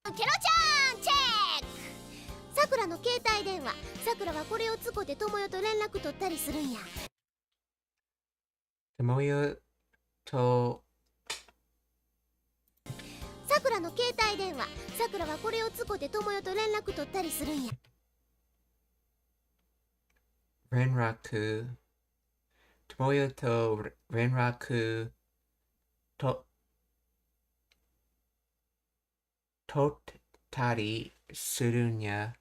Kero-chan, check! さくらの携帯電話。さくらはこれを使ってともよと連絡取ったりするんや。Tomoyo to さくらの携帯電話。さくらはこれを使ってともよと連絡取ったりするんや。Renraku Tomoyo to Renraku to Tottari Surunya.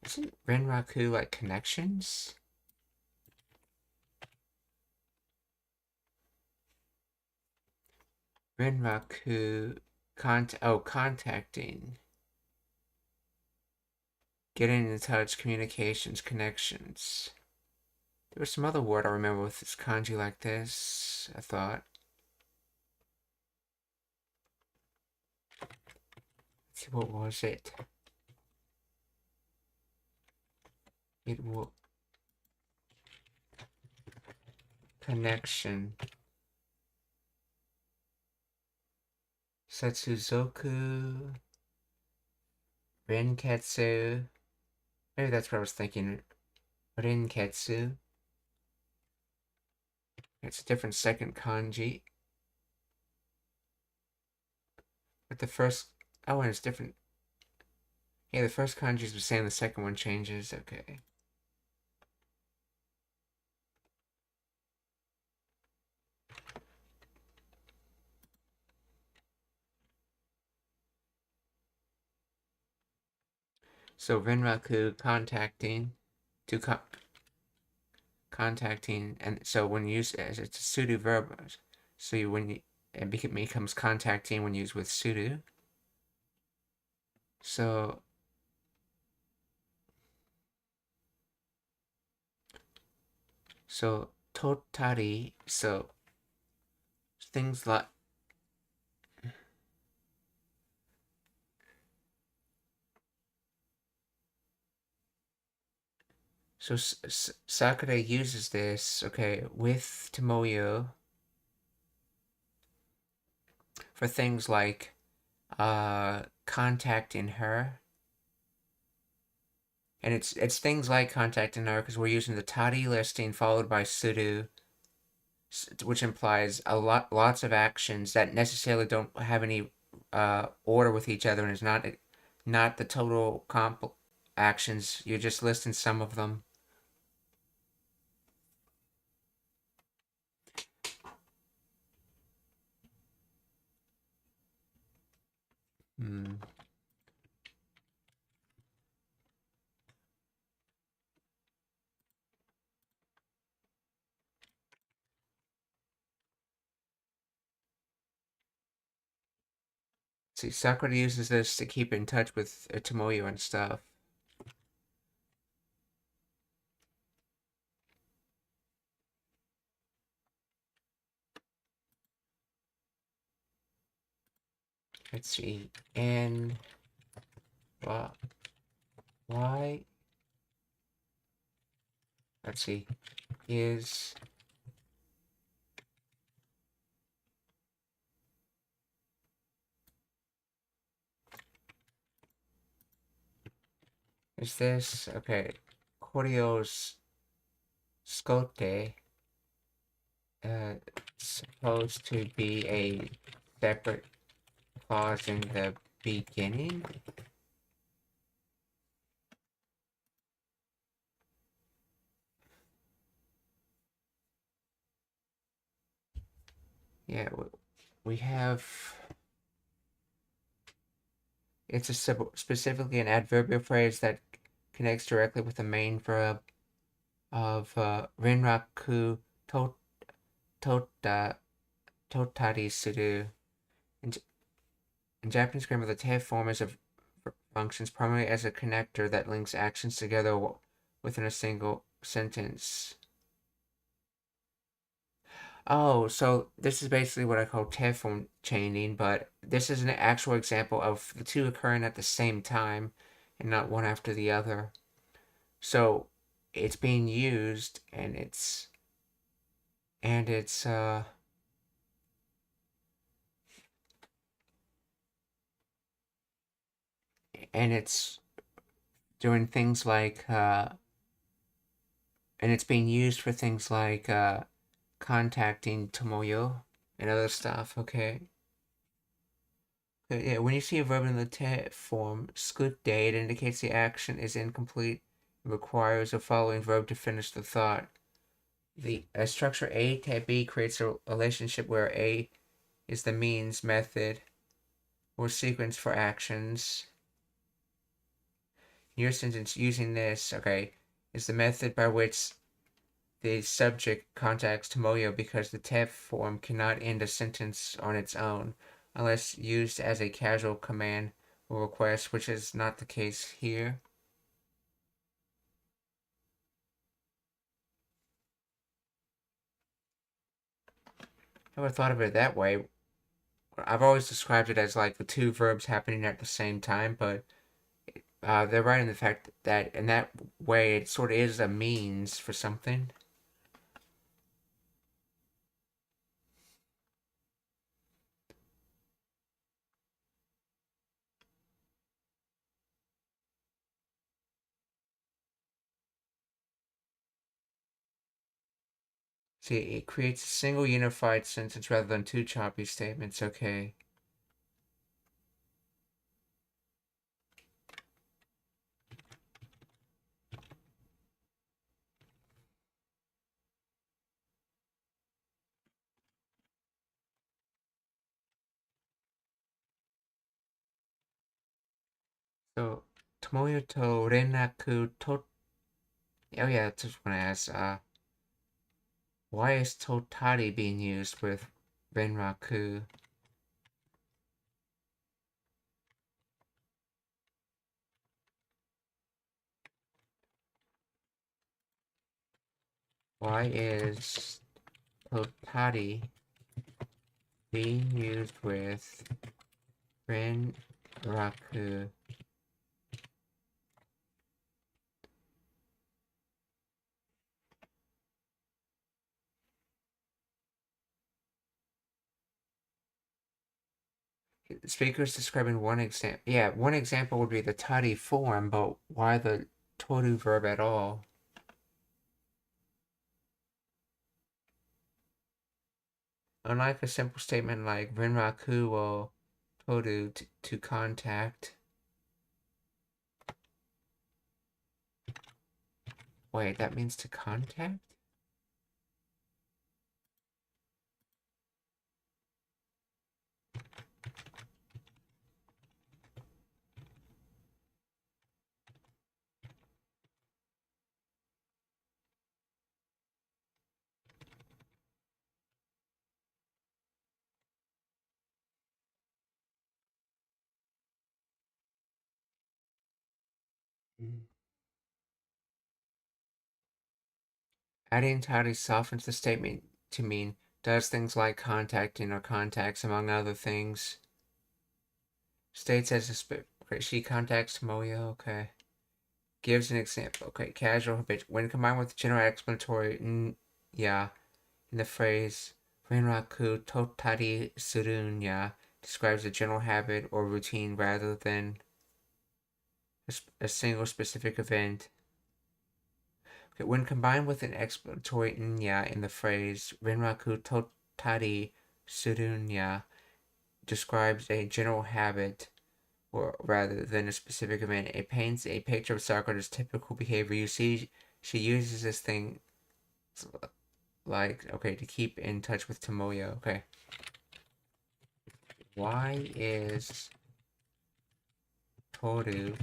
Isn't Renraku like connections? Renraku contacting. Getting in touch, communications, connections. There was some other word I remember with this kanji like this, I thought. Let's see, what was it? It will connection. Setsuzoku. Renketsu. Maybe that's what I was thinking. Renketsu. It's a different second kanji. But the first... Oh, and it's different. Yeah, the first kanji is the same, the second one changes. Okay. So Renraku contacting to contacting, and so when you use it as it's a pseudo verb, so it becomes contacting when used with pseudo. So totari, so things like so Sakura uses this, okay, with Tomoyo for things like contacting her. And it's things like contacting her because we're using the tari listing followed by sudo, which implies lots of actions that necessarily don't have any order with each other, and is not the total comp actions. You're just listing some of them. See, Sakura uses this to keep in touch with Tomoyo and stuff. Let's see. And why? Let's see. Is this okay? Koryo's scote supposed to be a separate clause in the beginning? Yeah, we have. It's specifically an adverbial phrase that connects directly with the main verb of Renraku Tota totari suru. In Japanese grammar, the te form is of functions primarily as a connector that links actions together within a single sentence. Oh, so this is basically what I call te form chaining, but this is an actual example of the two occurring at the same time and not one after the other. So it's being used and it's doing things like and it's being used for things like contacting Tomoyo and other stuff, okay? Yeah, when you see a verb in the te form, skute, it indicates the action is incomplete and requires a following verb to finish the thought. The structure A to B creates a relationship where A is the means, method, or sequence for actions. In your sentence, using this, okay, is the method by which the subject contacts Tomoyo because the te form cannot end a sentence on its own unless used as a casual command or request, which is not the case here. I never thought of it that way. I've always described it as like the two verbs happening at the same time, but they're right in the fact that in that way it sort of is a means for something. See, it creates a single unified sentence rather than two choppy statements, okay. So, Tomoyo to Renaku to... Oh yeah, I just want to ask, why is Totari being used with Renraku? Why is Totari being used with Renraku? The speaker is describing one example. Yeah, one example would be the tari form, but why the toru verb at all? Unlike a simple statement like Renraku wo toru to contact. Wait, that means to contact? Adding tari softens the statement to mean does things like contacting or contacts, among other things. States as a okay, she contacts Moyo, okay. Gives an example, okay. Casual habitual. When combined with general explanatory ya in the phrase Renraku totari surun ya describes a general habit or routine rather than a single specific event. Okay, when combined with an explanatory nya in the phrase Renraku totari surunya describes a general habit or rather than a specific event. It paints a picture of Sakura's typical behavior. You see, she uses this thing like, okay, to keep in touch with Tomoyo. Okay. Why is toru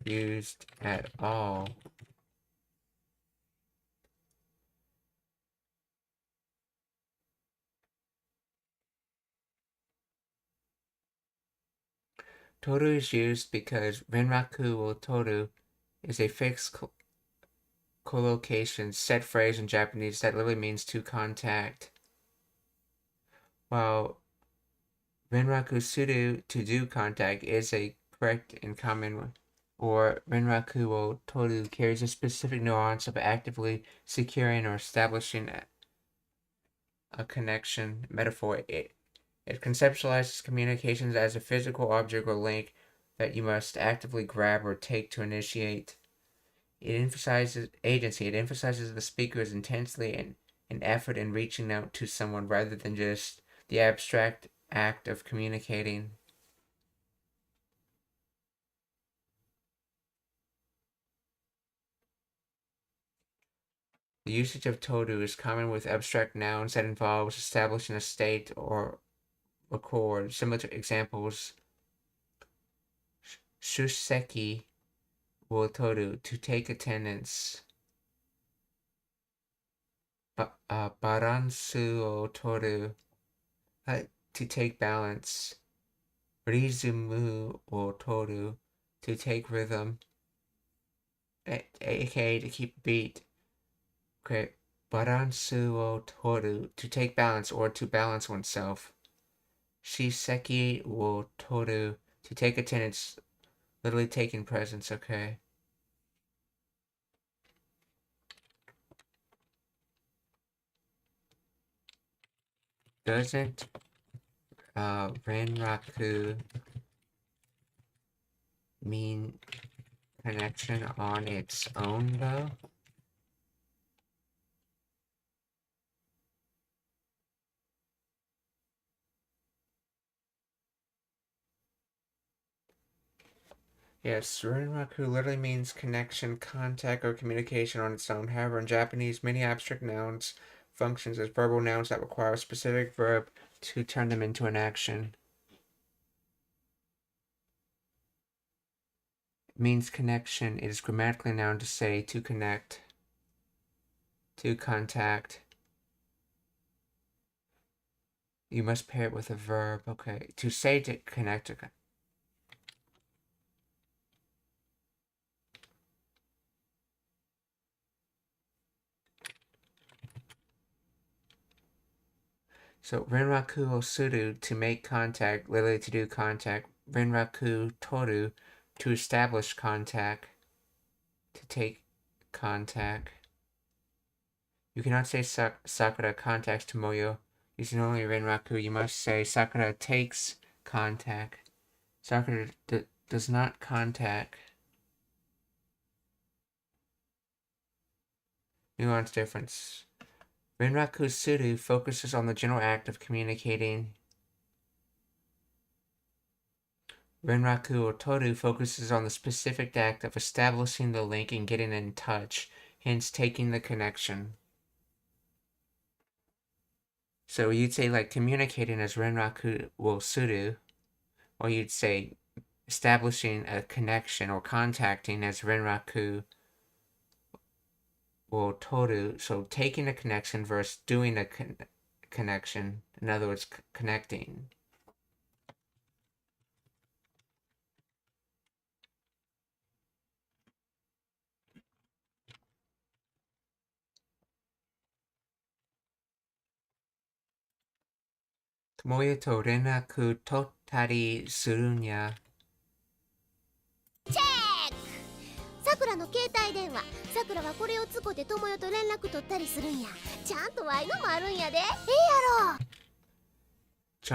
used at all? Toru is used because Renraku wo Toru is a fixed collocation set phrase in Japanese that literally means to contact, while Renraku Sudo to do contact is a correct and common, or Renraku wo Toru carries a specific nuance of actively securing or establishing a connection metaphor. It conceptualizes communications as a physical object or link that you must actively grab or take to initiate. It emphasizes agency. It emphasizes the speaker's intensely and effort in reaching out to someone rather than just the abstract act of communicating. The usage of toru is common with abstract nouns that involves establishing a state or record. Similar to examples: shusseki wo toru, to take attendance. Baransu o toru, to take balance. Rizumu o toru, to take rhythm, aka to keep beat. Okay, baransu o toru, to take balance or to balance oneself. Shiseki wo toru, to take attendance, literally taking presence. Okay. Doesn't Renraku mean connection on its own though? Yes, Renraku literally means connection, contact, or communication on its own. However, in Japanese, many abstract nouns functions as verbal nouns that require a specific verb to turn them into an action. It means connection. It is grammatically a noun to say to connect, to contact. You must pair it with a verb. Okay, to say to connect. So Renraku o suru, to make contact, literally to do contact. Renraku toru, to establish contact, to take contact. You cannot say Sakura contacts Tomoyo using only Renraku. You must say Sakura takes contact. Sakura does not contact. Nuance difference. Renraku Suru focuses on the general act of communicating. Renraku Toru focuses on the specific act of establishing the link and getting in touch, hence taking the connection. So you'd say like communicating as Renraku wo Suru, or you'd say establishing a connection or contacting as Renraku wo Toru. So taking a connection versus doing a connection. In other words, connecting. Tomoyo to Renraku tottari suru nya. チェック。さくらの携帯電話。さくらはこれを使って友よと連絡取ったりするんや。ちゃんとワイのもあるんやで。ええやろ。ち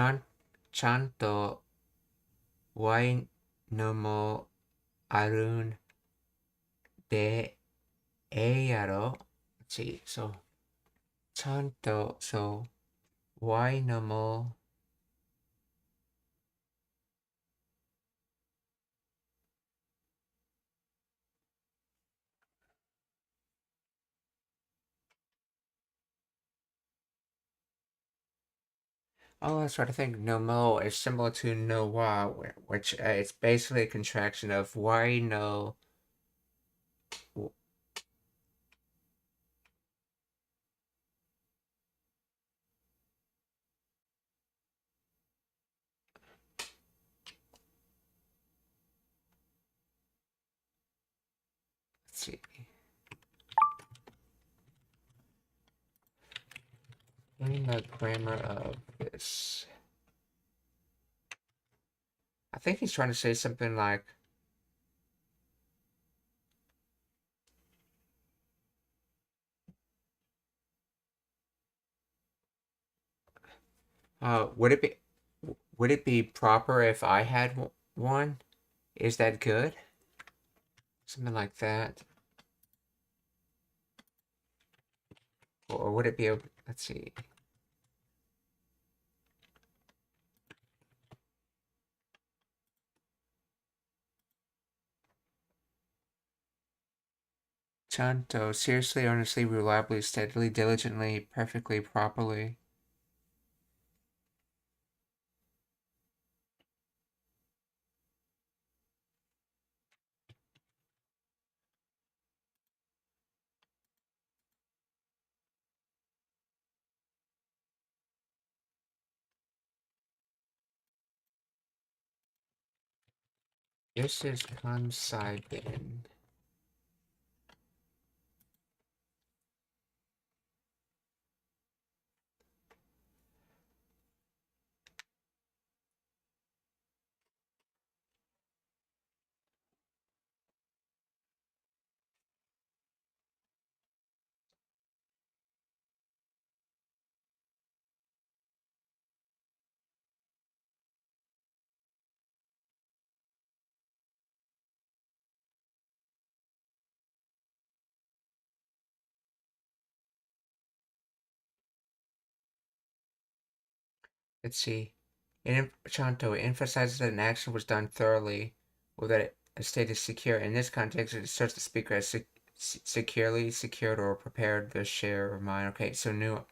ゃんとワイのもあるんでええやろ。そう。ちゃんとワイのもOh, that's right. I think no mo is similar to no wa, which it's basically a contraction of why no. see. Learning the grammar of this. I think he's trying to say something like, would it be proper if I had one? Is that good? Something like that. Or would it be, let's see. Chanto, seriously, earnestly, reliably, steadily, diligently, perfectly, properly. This is Kansai bin. Let's see. In Chanto, it emphasizes that an action was done thoroughly, or that a state is secure. In this context, it asserts the speaker has securely secured or prepared the share of mine. Okay, so new.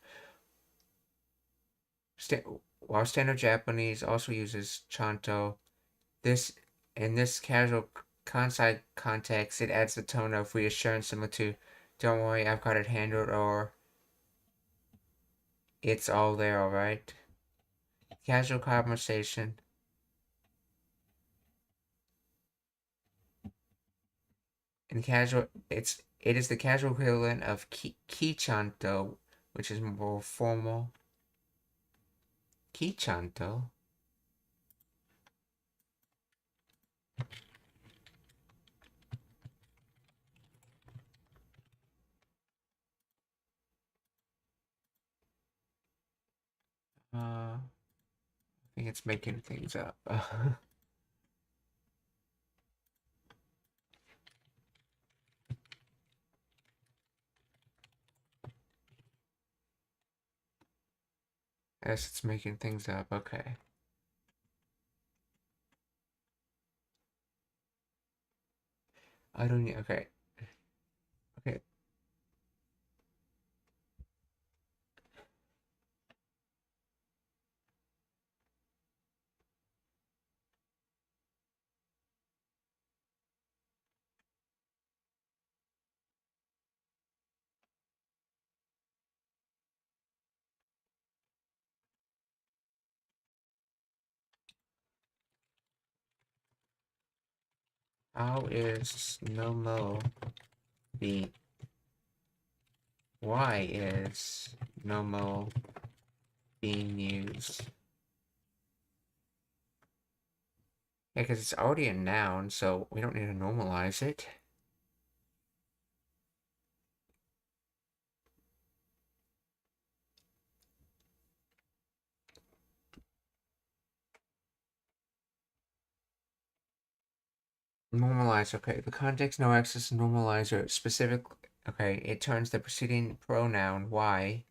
While standard Japanese also uses Chanto, in this casual Kansai context, it adds the tone of reassurance similar to "Don't worry, I've got it handled," or "It's all there, alright." Casual conversation. In casual, it is the casual equivalent of Kichanto, which is more formal. Kichanto? I think it's making things up. Yes, it's making things up. Okay. I don't need. Okay. Okay. How is Nomo being? Why is Nomo being used? Yeah, because it's already a noun, so we don't need to normalize it. Normalize, okay. The context no access normalizer specific, okay, it turns the preceding pronoun y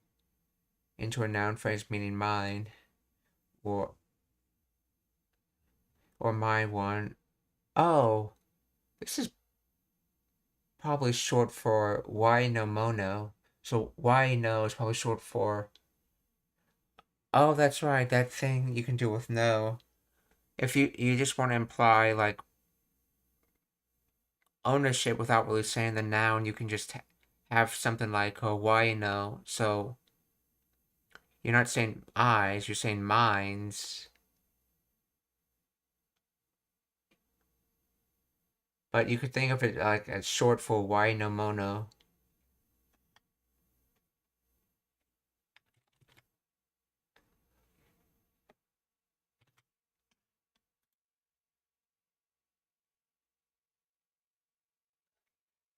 into a noun phrase meaning mine or my one. Oh, this is probably short for why no mono. So why no is probably short for, oh, that's right, that thing you can do with no. If you just want to imply like ownership without really saying the noun, you can just have something like why no. So you're not saying eyes, you're saying minds. but you could think of it like as short for why no mono.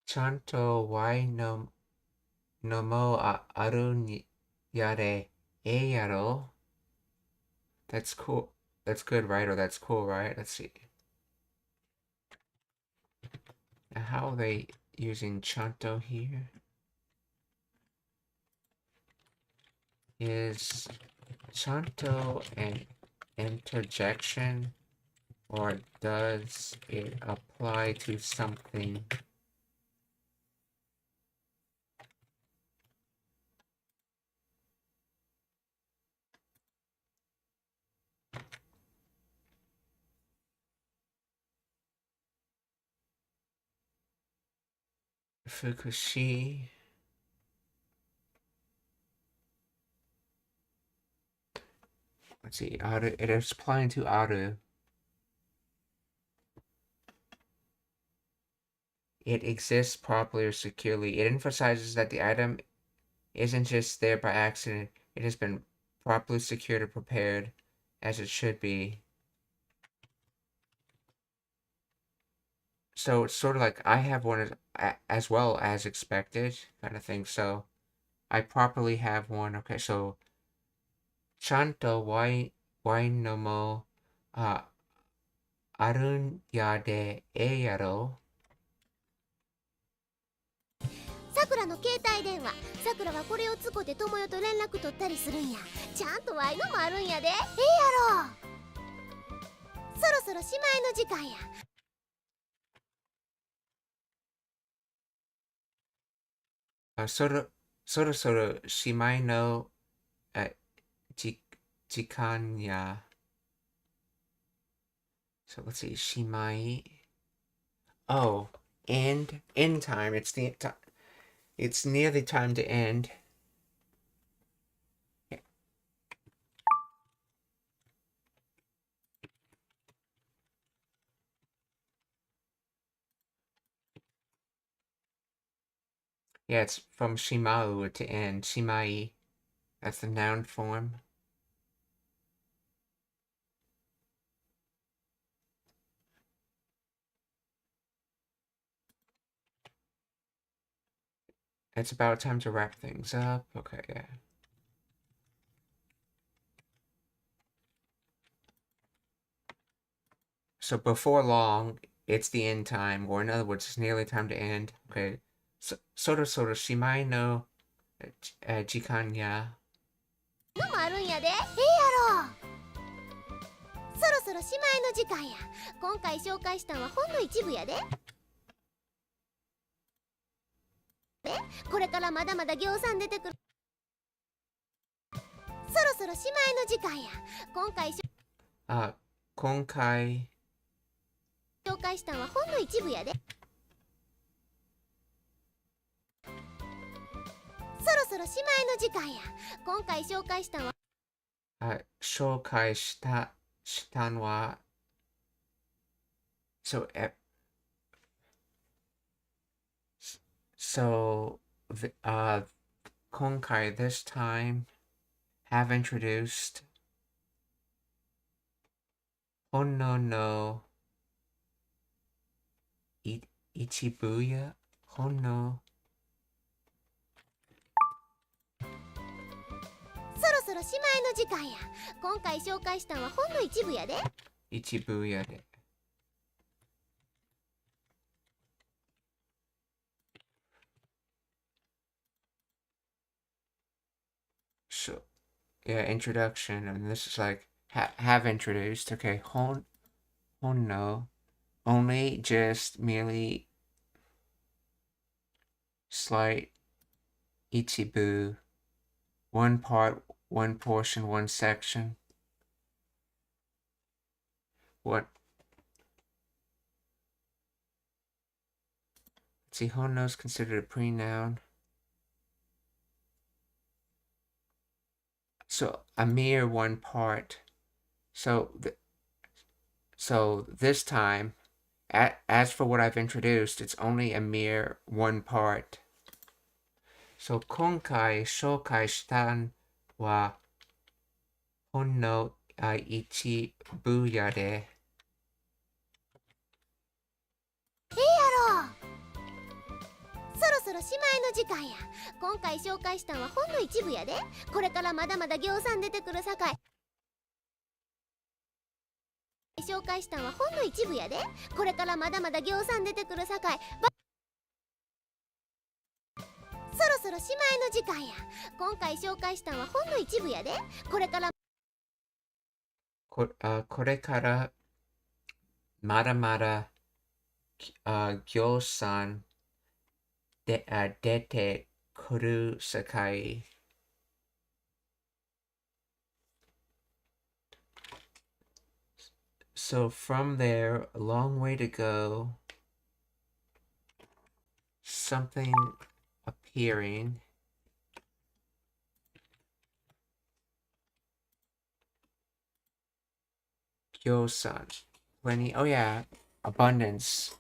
Chanto why no mo aru yare e yaro. That's cool. That's good, right? Or that's cool, right? Let's see. Now, how are they using Chanto here? Is Chanto an interjection, or does it apply to something? Fukushi. Let's see. Aru. It is applying to Aru. It exists properly or securely. It emphasizes that the item isn't just there by accident. It has been properly secured or prepared as it should be. So it's sort of like I have one as well as expected kind of thing. So I properly have one. Okay, so Chanto why no mo arun ya de e yaro. さくらの携帯電話。さくらはこれを使って友よと連絡取ったりするんや。ちゃんとワイのもあるんやで。ええやろ。そろそろしまいの時間や。そろそろしまいの時間や。So let's see, しまい. Oh, end time. It's near the time to end. Yeah, it's from shimau to end. Shimai. That's the noun form. It's about time to wrap things up. Okay, yeah. So before long, it's the end time, or in other words, it's nearly time to end. Okay. Soro shimai no jikan ya. のもあるんやで。ええやろ。そろそろしまいの時間や。今回紹介したのはほんの一部やで。これからまだまだ行さん出てくる。そろそろしまいの時間や。今回紹介したのはほんの一部やで。そろそろしまいの時間や。今回紹介したのは紹介したのは so今回 this time have introduced Honno no Ichibuya Honno. そろそろしまいの時間や。今回紹介したのはほんの一部やで。一部やで。So, yeah, introduction, and this is like have introduced. Okay, honno, only just merely slight ichibu, one part, one portion, one section. What? Let's see, honno is considered a pre-noun. So a mere one part. So this time as for what I've introduced, it's only a mere one part. So 今回紹介したのはほんの一分野で。そろそろしまいの時間や。今回紹介したんはほんの一部やで。これからまだまだぎょうさん出てくるさかい。紹介したんはほんの一部やで。これからまだまだぎょうさん出てくるさかい。そろそろしまいの時間や。今回紹介したんはほんの一部やで。これからこれからまだまだ行さんで出てくる世界。So from there, a long way to go. Something appearing. Gyosan. Plenty. Oh yeah, abundance.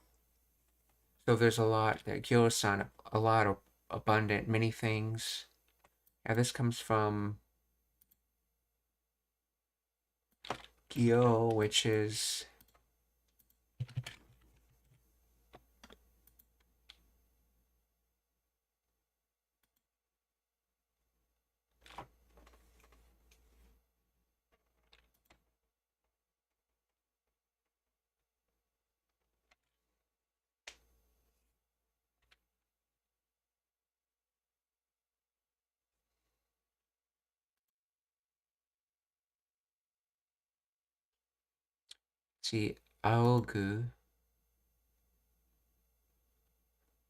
So there's a lot. Gyosan, a lot of abundant, many things. Yeah, this comes from Gyo, which is aogu.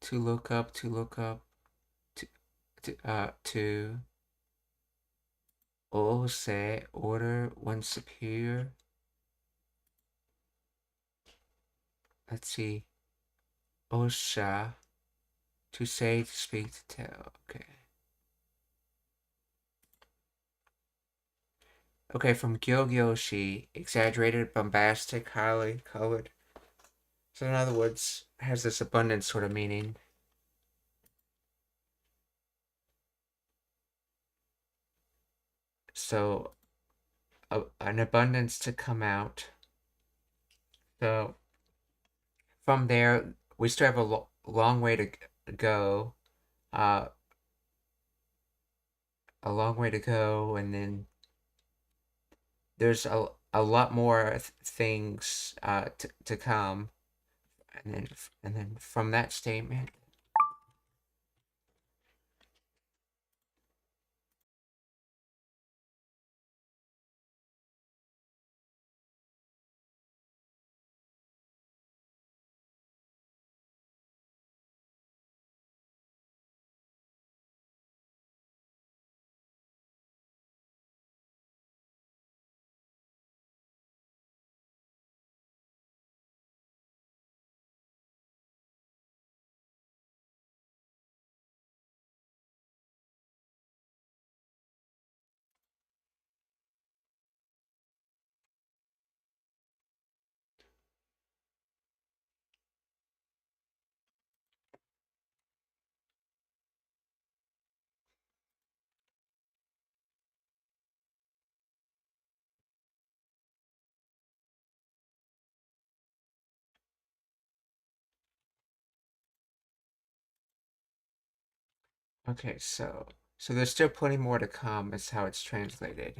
To look up, to ose, order, one superior. Let's see. Osha, to say, to speak, to tell. Okay. Okay, from Gyogyoshi, exaggerated, bombastic, highly colored. So in other words, has this abundance sort of meaning. So an abundance to come out. So from there, we still have a long way to go. A long way to go, and then there's a lot more things to come, and then from that statement. Okay, so there's still plenty more to come, is how it's translated.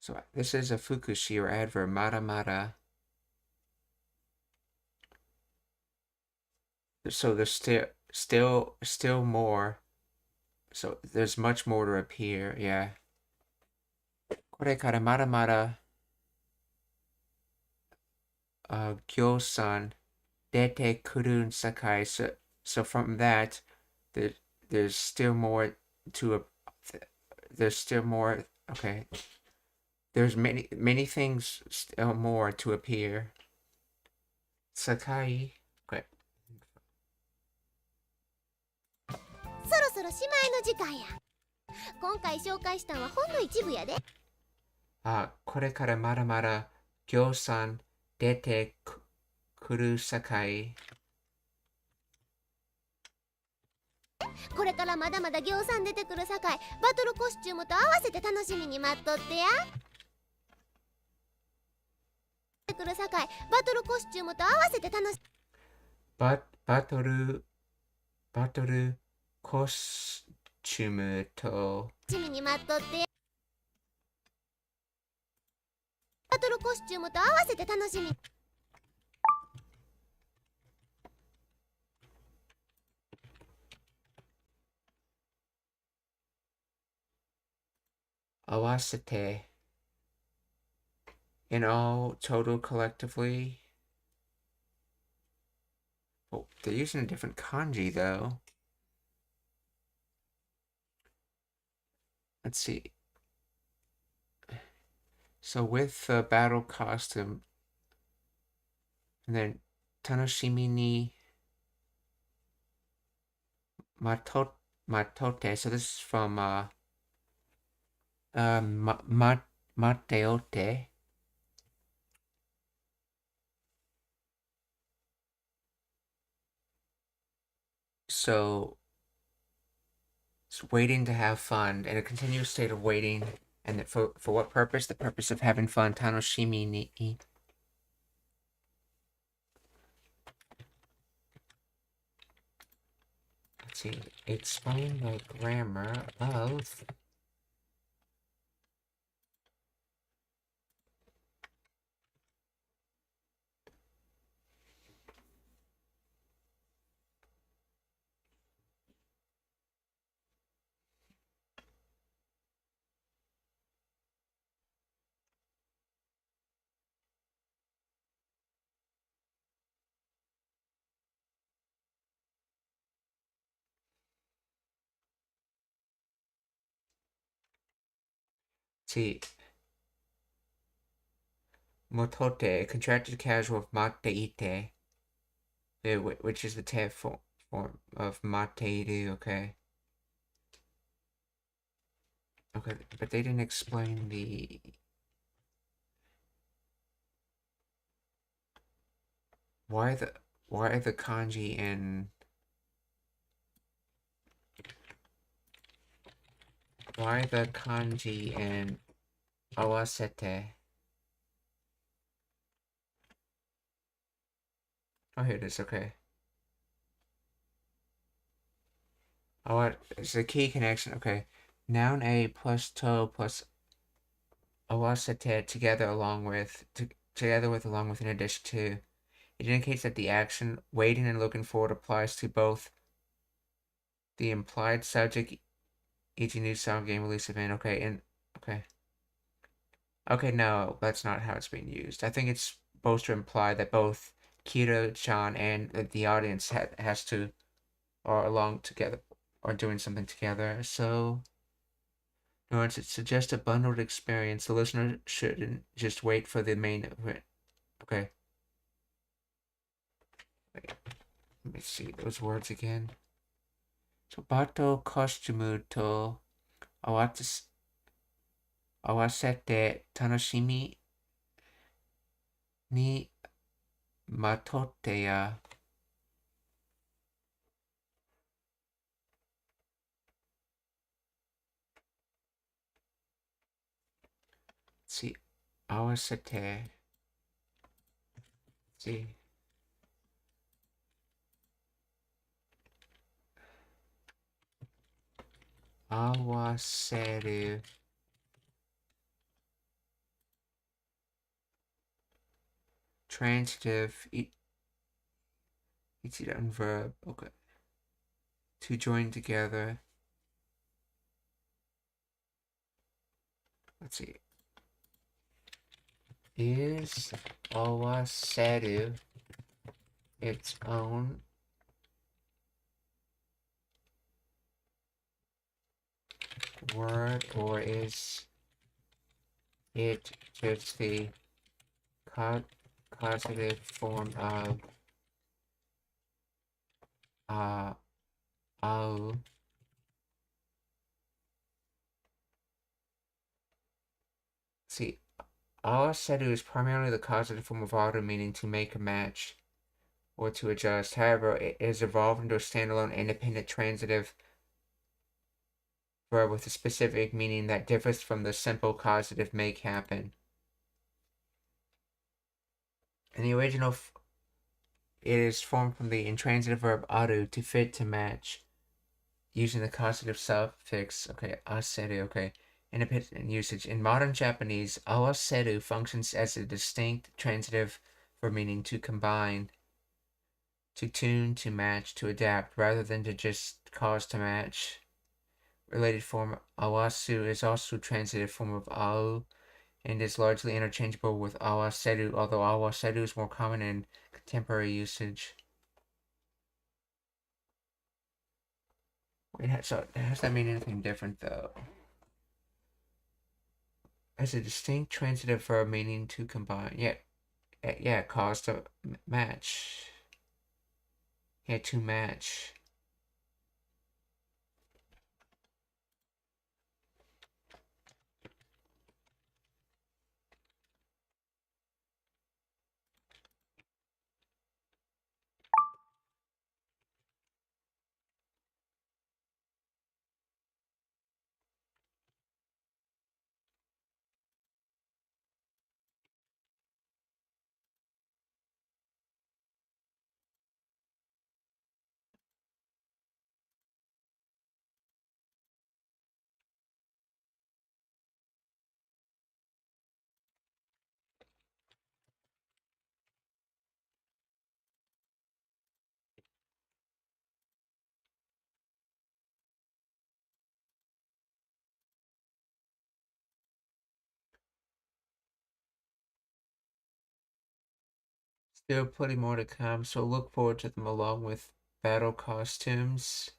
So this is a fukushi or adverb, mara. So there's still more. So there's much more to appear, yeah. これからまだまだ行さん出てくる世界. So from that, there's still more to there's still more. Okay, there's many things still more to appear. Sakai. Okay. そろそろろしまいの時間や。今回紹介したのはほんの一部やで。これからまだまだ行さ出てくるさかい。これからまだまだ行さん出てくるさかい、バトルコスチュームと合わせて楽しみに待っとってや。出てくるさかい、バトルコスチュームと合わせて楽しバトルコスチュームとみに待っとってや。バトルコスチュームと合わせて楽しみ。合わせて in all total collectively. Oh, they're using a different kanji though. Let's see. So with the battle costume, and then Tanoshimi ni Matote. So this is from Mateote. So it's waiting to have fun, in a continuous state of waiting. And for what purpose? The purpose of having fun. Tanoshimi ni. Let's see. Explain the grammar of see. Motote, contracted casual of mateite, which is the te form of mateiru, okay. Okay, but they didn't explain the... Why the kanji in... Why the kanji in awasete? Oh, here it is, okay. Oh, it's the key connection, okay. Noun A plus to plus awasete together along with in addition to. It indicates that the action waiting and looking forward applies to both the implied subject, each new sound game release event, okay, and okay. Okay, no, that's not how it's being used. I think it's supposed to imply that both Kiro-chan and the audience has to are along together or doing something together. So, in order to suggest a bundled experience, the listener shouldn't just wait for the main event. Okay. Wait, let me see those words again. So, bato kostumu to awasete tanoshimi ni matote ya. See, awasete. See. Awaseru. Transitive. Ichidan verb. Okay. To join together. Let's see. Is awaseru its own word, or is it just the causative form of au? awaseru is primarily the causative form of auto, meaning to make a match or to adjust. However, it has evolved into a standalone independent transitive verb with a specific meaning that differs from the simple causative make happen. In the original, it is formed from the intransitive verb aru, to fit, to match, using the causative suffix, aseru, independent usage. In modern Japanese, awaseru functions as a distinct transitive verb meaning to combine, to tune, to match, to adapt, rather than to just cause to match. Related form awasu is also a transitive form of au and is largely interchangeable with awaseru, although awaseru is more common in contemporary usage. Wait, so does that mean anything different though? As a distinct transitive verb meaning to combine. Yeah, cause to match. Yeah, to match. Still plenty more to come, so look forward to them along with battle costumes.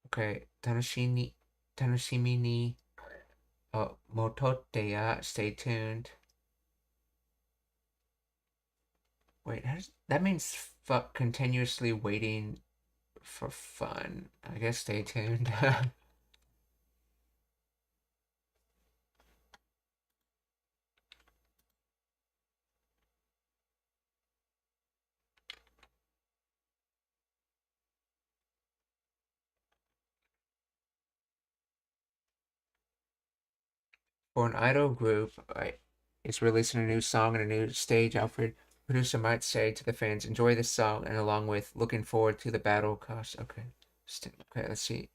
Okay, tanoshimi ni mototte ya. Stay tuned. Wait, that means continuously waiting for fun. I guess stay tuned. For an idol group is releasing a new song and a new stage outfit, producer might say to the fans, enjoy this song, and along with looking forward to the battle cost. Okay, let's see.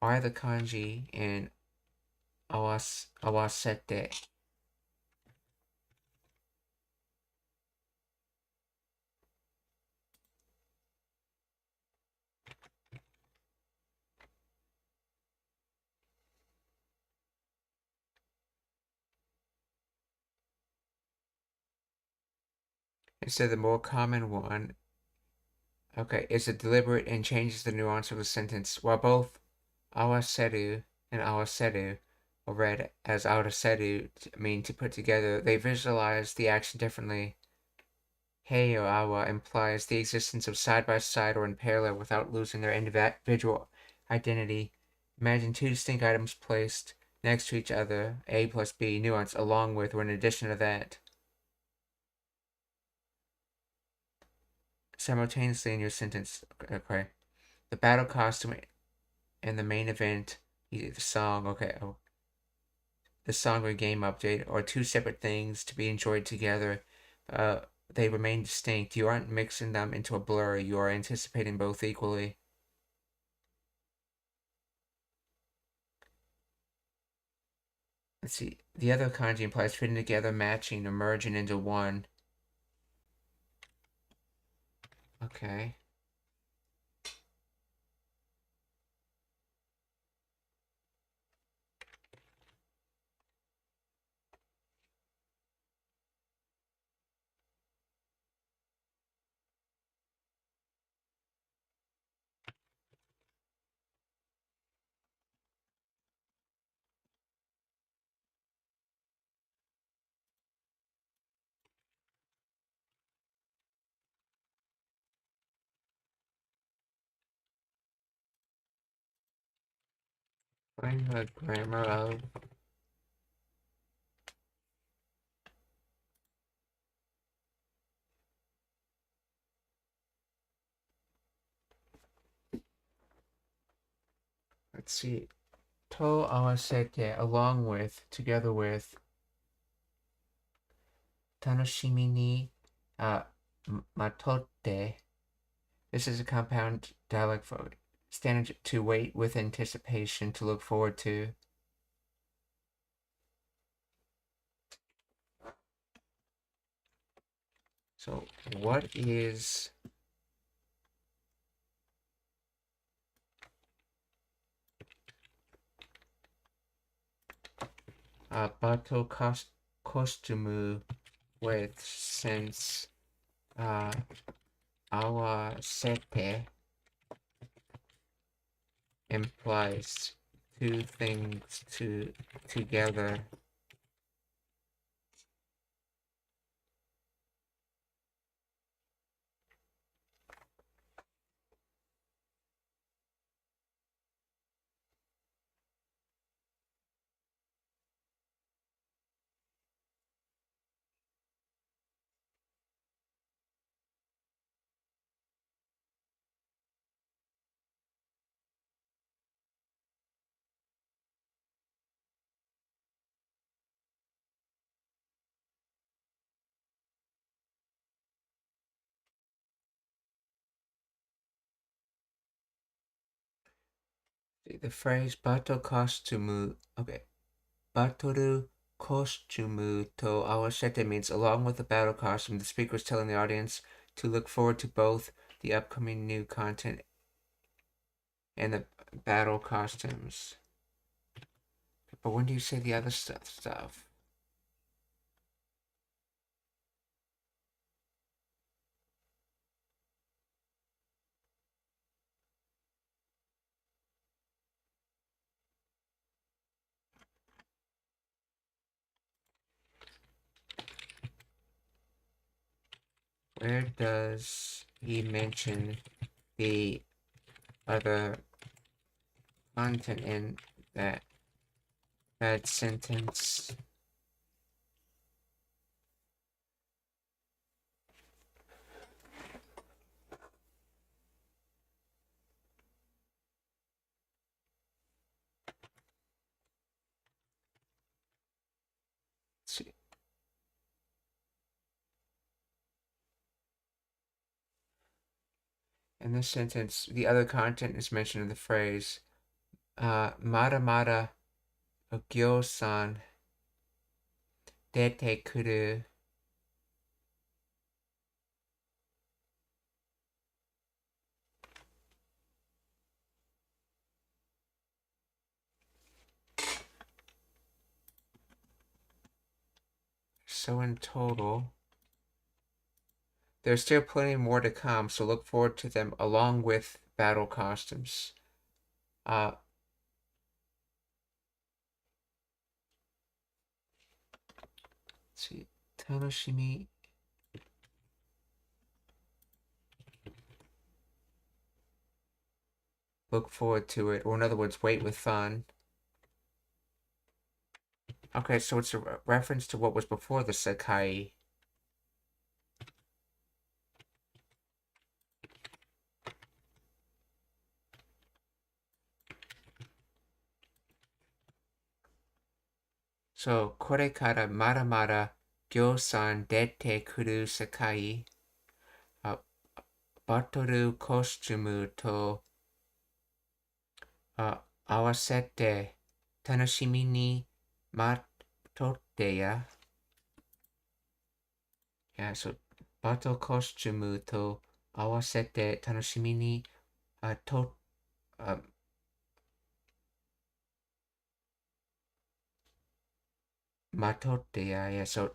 Why the kanji in awasete? Instead, the more common one, is it deliberate and changes the nuance of the sentence. While both awaseru and awaseru are read as awaseru mean to put together, they visualize the action differently. Hei or awa implies the existence of side by side or in parallel without losing their individual identity. Imagine two distinct items placed next to each other, A plus B, nuance, along with or in addition to that. Simultaneously in your sentence, okay. The battle costume and the main event, the song, the song or game update are two separate things to be enjoyed together. They remain distinct. You aren't mixing them into a blur. You are anticipating both equally. Let's see. The other kanji implies fitting together, matching, or merging into one. Okay. Find the grammar of let's see. To awasete along with, together with, tanoshimi ni matotte. This is a compound dialect for standard to wait with anticipation, to look forward to. So what is bato costume with, since awasete implies two things together. The phrase battle costume, okay, battle costume to awasete means along with the battle costume, the speaker is telling the audience to look forward to both the upcoming new content and the battle costumes. But when do you say the other stuff? Where does he mention the other content in that sentence? Let's see. In this sentence, the other content is mentioned in the phrase mada mada gyo-san dete kuru. So in total, there's still plenty more to come, so look forward to them along with battle costumes. Let's see, tanoshimi. Look forward to it, or in other words, wait with fun. Okay, so it's a reference to what was before the sekai. So, これからまだまだ行さん出てくる世界、バトルコスチュームと合わせて楽しみに待っとってや。Yeah, so バトルコスチュームと合わせて楽しみに待っとってや。Yeah, so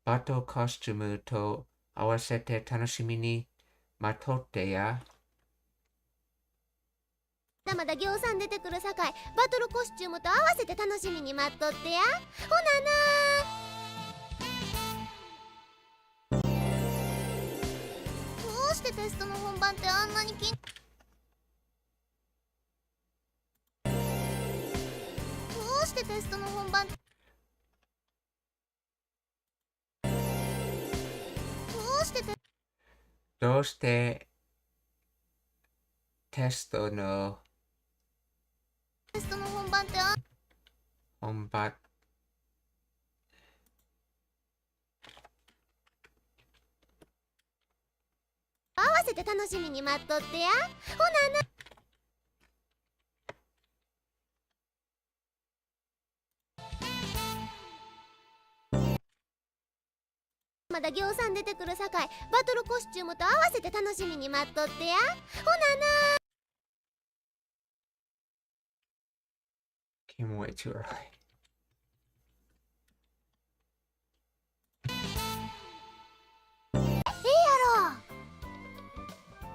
バトルコスチュームと合わせて楽しみに待っとってや。まだまだぎょうさん出てくるさかい、バトルコスチュームと合わせて楽しみに待っとってや。ほなな。どうしてテストの本番ってあんなにしてテストの本番どうしてテどうしてテストのストの本番って本番合わせて楽しみに待っとってや。ほなな。まだぎょうさん出てくるさかいバトルコスチュームと合わせて楽しみに待っとってや。ほなな。Came way too early.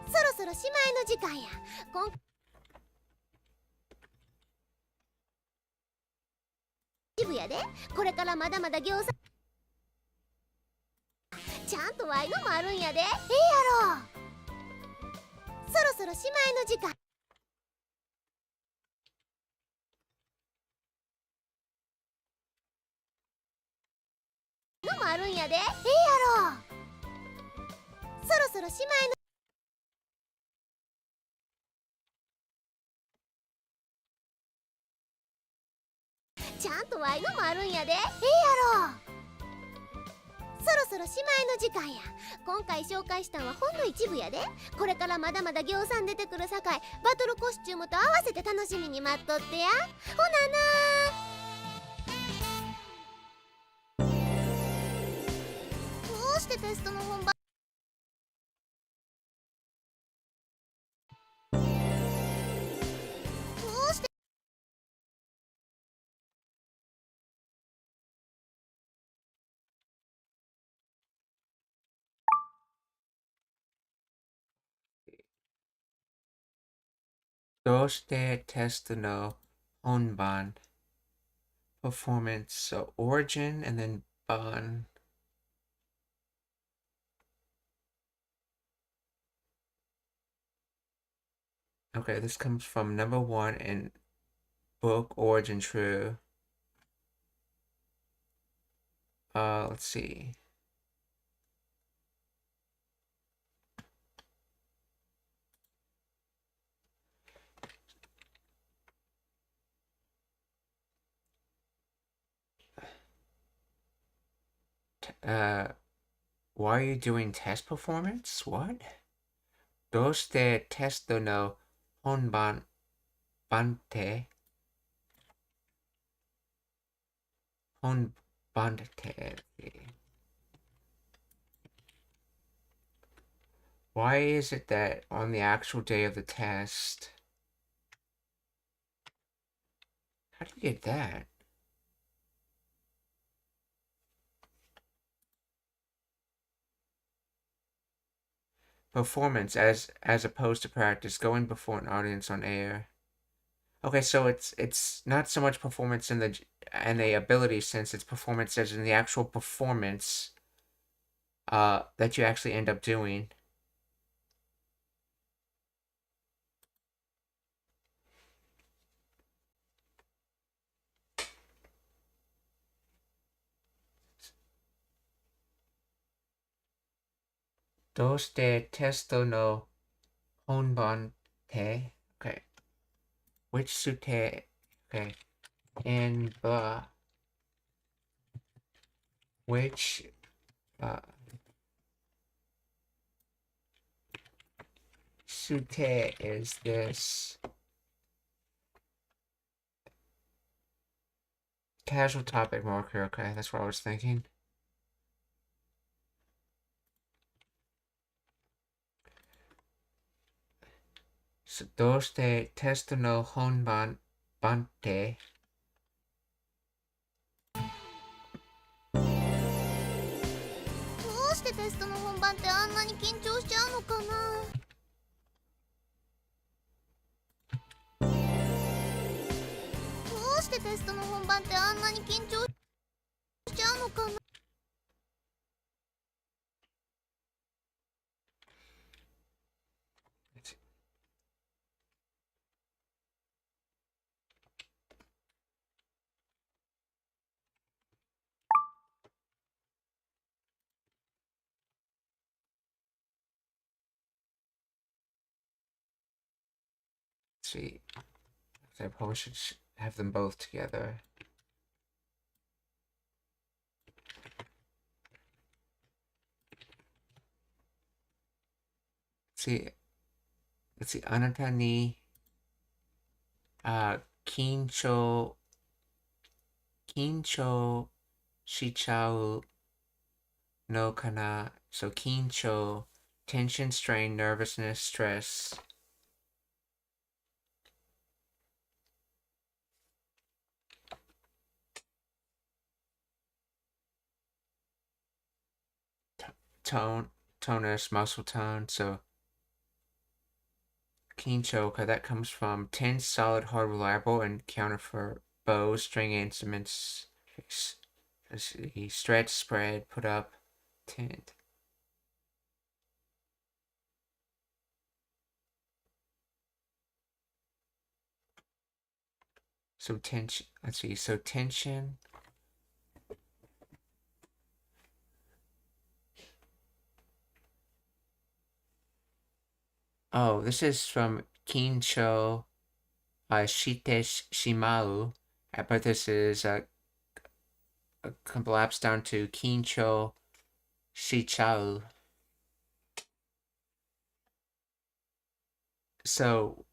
そろそろしまいの時間や。渋谷でこれからまだまだぎょうさんちゃんとワイのもあるんやで。やろそろそろしまいの時間のもあるんやで。やろそろそろしまいのちゃんとワイのもあるんやで。やろそろそろしまいの時間や。今回紹介したんはほんの一部やで。これからまだまだぎょうさん出てくるさかいバトルコスチュームと合わせて楽しみに待っとってや。ほなな。どうしてテストの本番どうしてどうしてテストの本番 performance, so origin and then ban. Okay, this comes from number 1 in book origin true. Let's see. Why are you doing test performance? What? どうしてテストの本番って本番って Why is it that on the actual day of the test? How do you get that? Performance as opposed to practice, going before an audience on air. Okay, so it's not so much performance in the ability sense, it's performance as in the actual performance that you actually end up doing. Doste testo no honban te. Okay. Which sute? Okay. And which sute is this? Casual topic marker. Okay, that's what I was thinking. So, doste testo no honban bante. どうしてテストの本番ってあんなに緊張しちゃうのかな。どうしてテストの本番ってあんなに緊張しちゃうのかな。see. I probably should have them both together. Let's see. あなたに、緊張しちゃうのかな? So 緊張, tension, strain, nervousness, stress. Tonus, muscle tone. So Kincho, that comes from tense, solid, hard, reliable, and counter for bows, string instruments. He stretch, spread, put up, tint. So tension. Let's see. So tension. Oh, this is from Kincho Shite Shimau, but this is collapsed down to Kincho Shichau. So,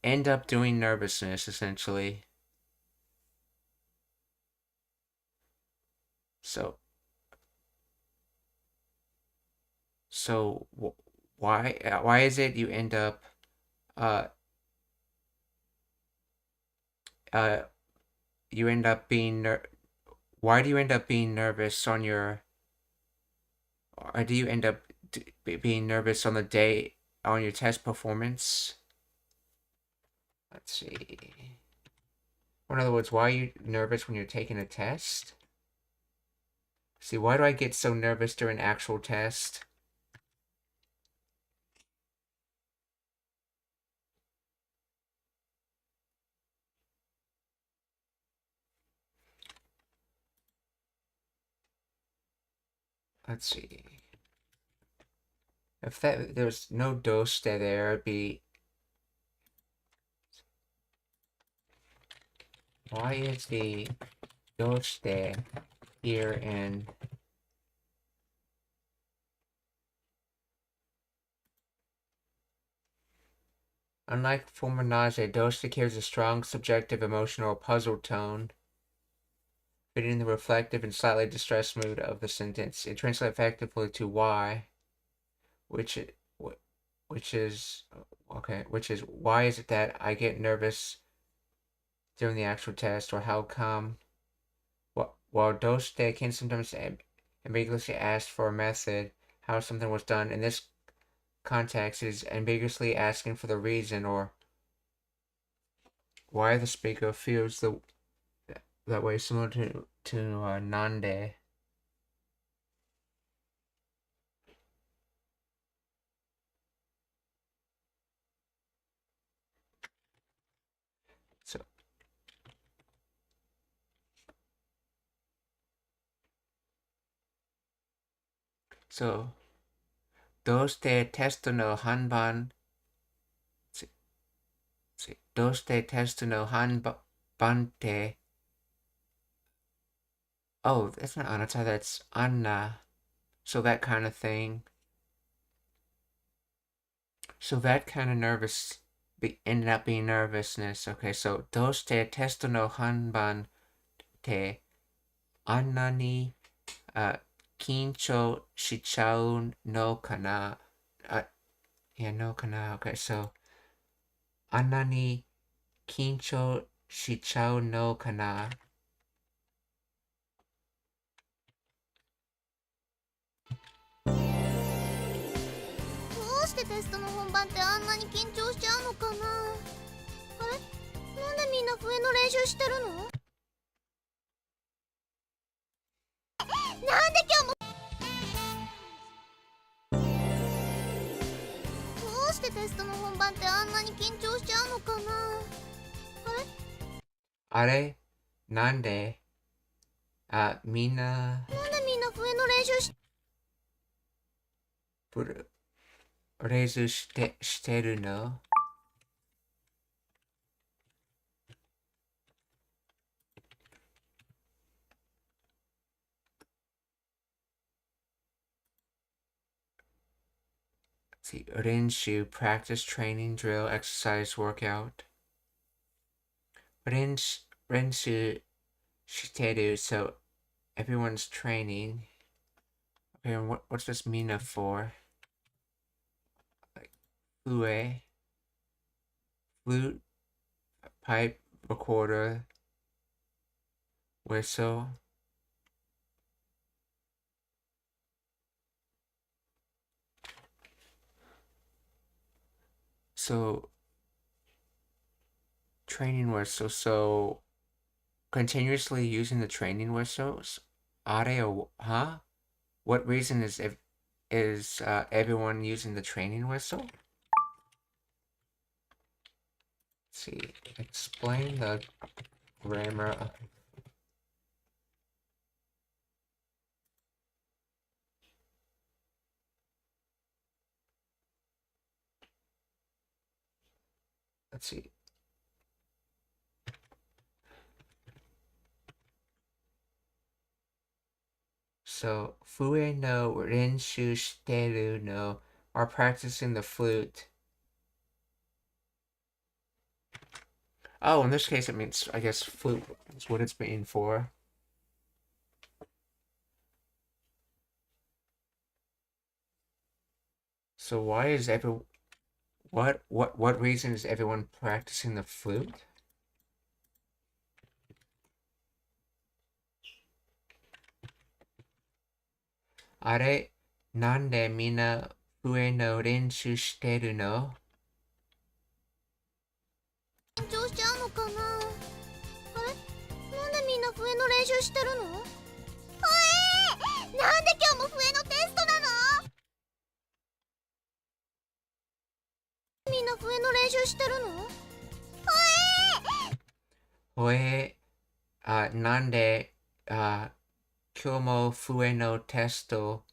end up doing nervousness, essentially. So why is it you end up being why do you end up being nervous on your, or do you end up being nervous on the day on your test performance? Let's see. In other words, why are you nervous when you're taking a test? See, why do I get so nervous during actual test? Let's see. If there was no dose there, it'd be, why is the dose here in unlike former nausea, dose carries a strong subjective emotional puzzle tone, fitting the reflective and slightly distressed mood of the sentence. It translates effectively to why, which is why is it that I get nervous during the actual test, or how come? While dose can sometimes ambiguously ask for a method, how something was done, in this context it is ambiguously asking for the reason or why the speaker feels that way, similar to Nande. So どうしてテストの半分どうしてテストの半分って Oh, that's not Anata, that's Anna. So that kind of thing. So that kind of ended up being nervousness. Okay, so どうしてテストの半分ってあんなに緊張しちゃうのかな? Yeah, no かな. Okay, so あんなに緊張しちゃうのかな? どうしてテストの本番ってあんなに緊張しちゃうのかな。あれ、なんでみんな笛の練習してるの？なんで今日もどうしてテストの本番ってあんなに緊張しちゃうのかな。あれなんでみんな笛の練習練習してるの? see, 練習 practice, training, drill, exercise, workout. 練習してる so everyone's training. Okay, and what's this mina for? Like, flute, pipe, recorder, whistle. So, training whistle. So, continuously using the training whistles. Huh? What reason is everyone using the training whistle? Let's see. Explain the grammar. Let's see. So, fue no renshu shiteru no are practicing the flute. Oh, in this case, it means, I guess, flute is what it's being for. So why is what reason is everyone practicing the flute? Are, nande mina fue no renshu shiteru no? 緊張しちゃうのかな。あれ、なんでみんな笛の練習してるの？なんで今日も笛のテストなの？みんな笛の練習してるの？なんで、今日も笛のテスト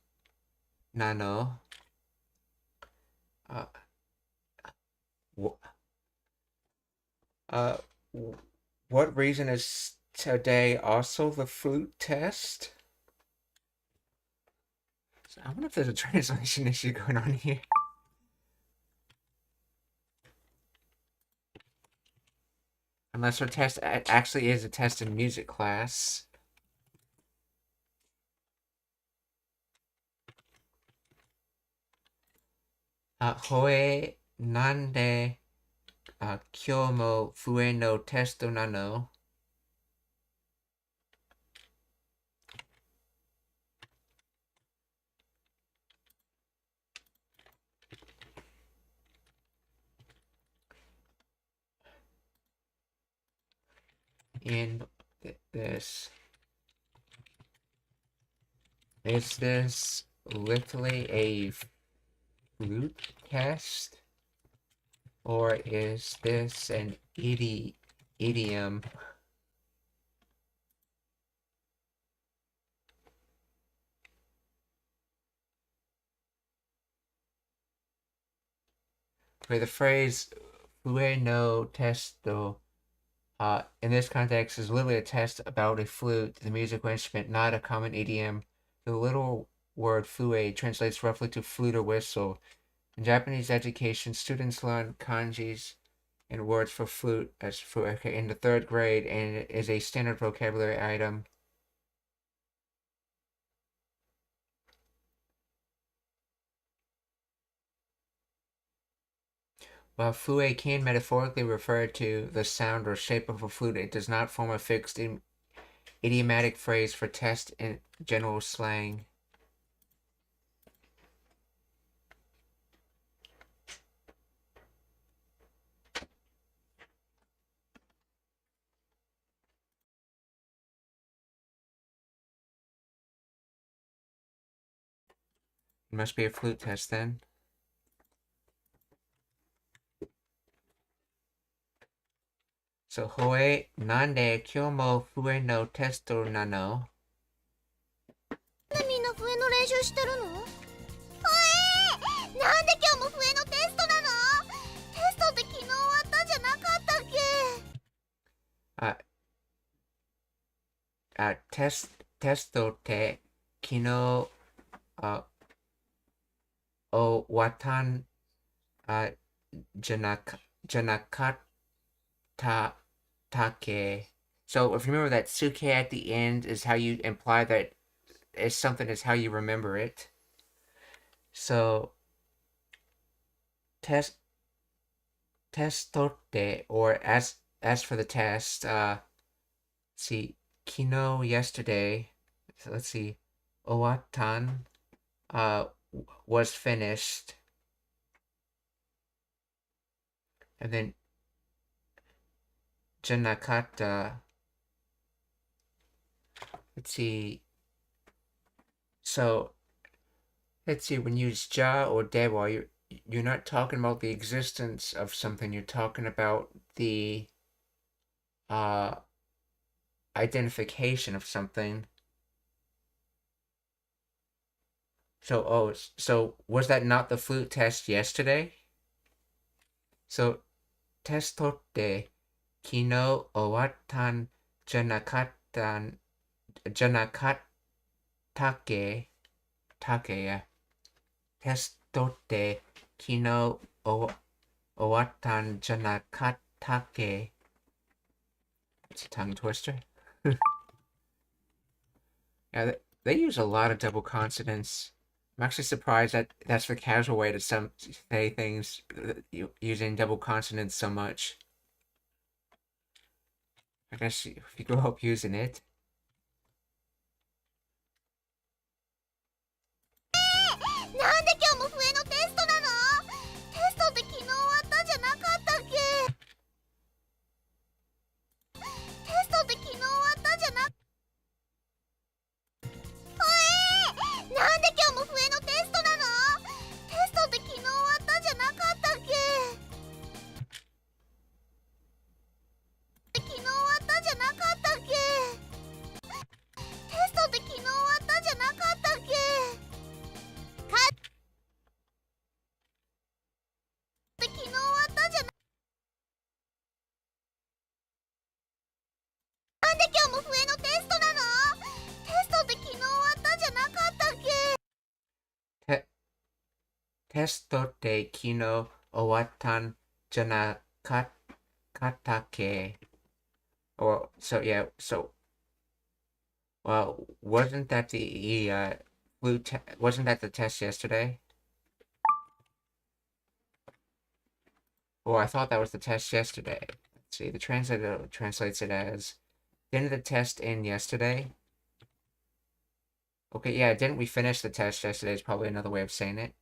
なの？What reason is today also the flute test? I wonder if there's a translation issue going on here. Unless our test actually is a test in music class. Hoe nande kyo mo fue no testo nano. In this, is this literally a flute test? Or is this an idiom? For the phrase fue no testo, in this context is literally a test about a flute, the musical instrument, not a common idiom. The literal word fue translates roughly to flute or whistle. In Japanese education, students learn kanjis and words for flute as fue in the 3rd grade, and it is a standard vocabulary item. While fue can metaphorically refer to the sound or shape of a flute, it does not form a fixed idiomatic phrase for test in general slang. It must be a flute test then. So, hoe nande kyo mo fue no testo nano? みんな笛の練習してるの？なんで今日も笛のテストなの？テストって昨日終わったんじゃなかったっけ？テストって昨日終 o watan janakata take. So if you remember that suke at the end is how you imply that it's something is how you remember it. So testote, or as for the test, see, kino yesterday. So let's see, owatan was finished, and then janakata. Let's see. So let's see, when you use ja or dewa, you're not talking about the existence of something. You're talking about the identification of something. So so was that not the flute test yesterday? So testotte kino owatan janakatan janakatake yeah. Testotte kino owatan janakatake. It's a tongue twister. Yeah, they use a lot of double consonants. I'm actually surprised that that's the casual way to say things using double consonants so much. I guess if you grow up using it. なんで今日も笛のテストなの？テストって昨日終わったんじゃなかったっけ？テストって昨日終わったんじゃな…なんで今日も笛のテストなの？テストって昨日終わったんじゃなかったっけ？昨日終わったんじゃなかったっけ？テストって昨日終わったんじゃなかったっけ？昨日終わったんじゃな…なんで今日も笛のテストなの？テストって昨日終わったんじゃなかったっけ？テストって昨日終わったんじゃなかったっけ? Or so yeah, so well, wasn't that the flute wasn't that the test yesterday? Oh, I thought that was the test yesterday. Let's see, the translator translates it as, didn't the test end yesterday? Okay, yeah, didn't we finish the test yesterday is probably another way of saying it.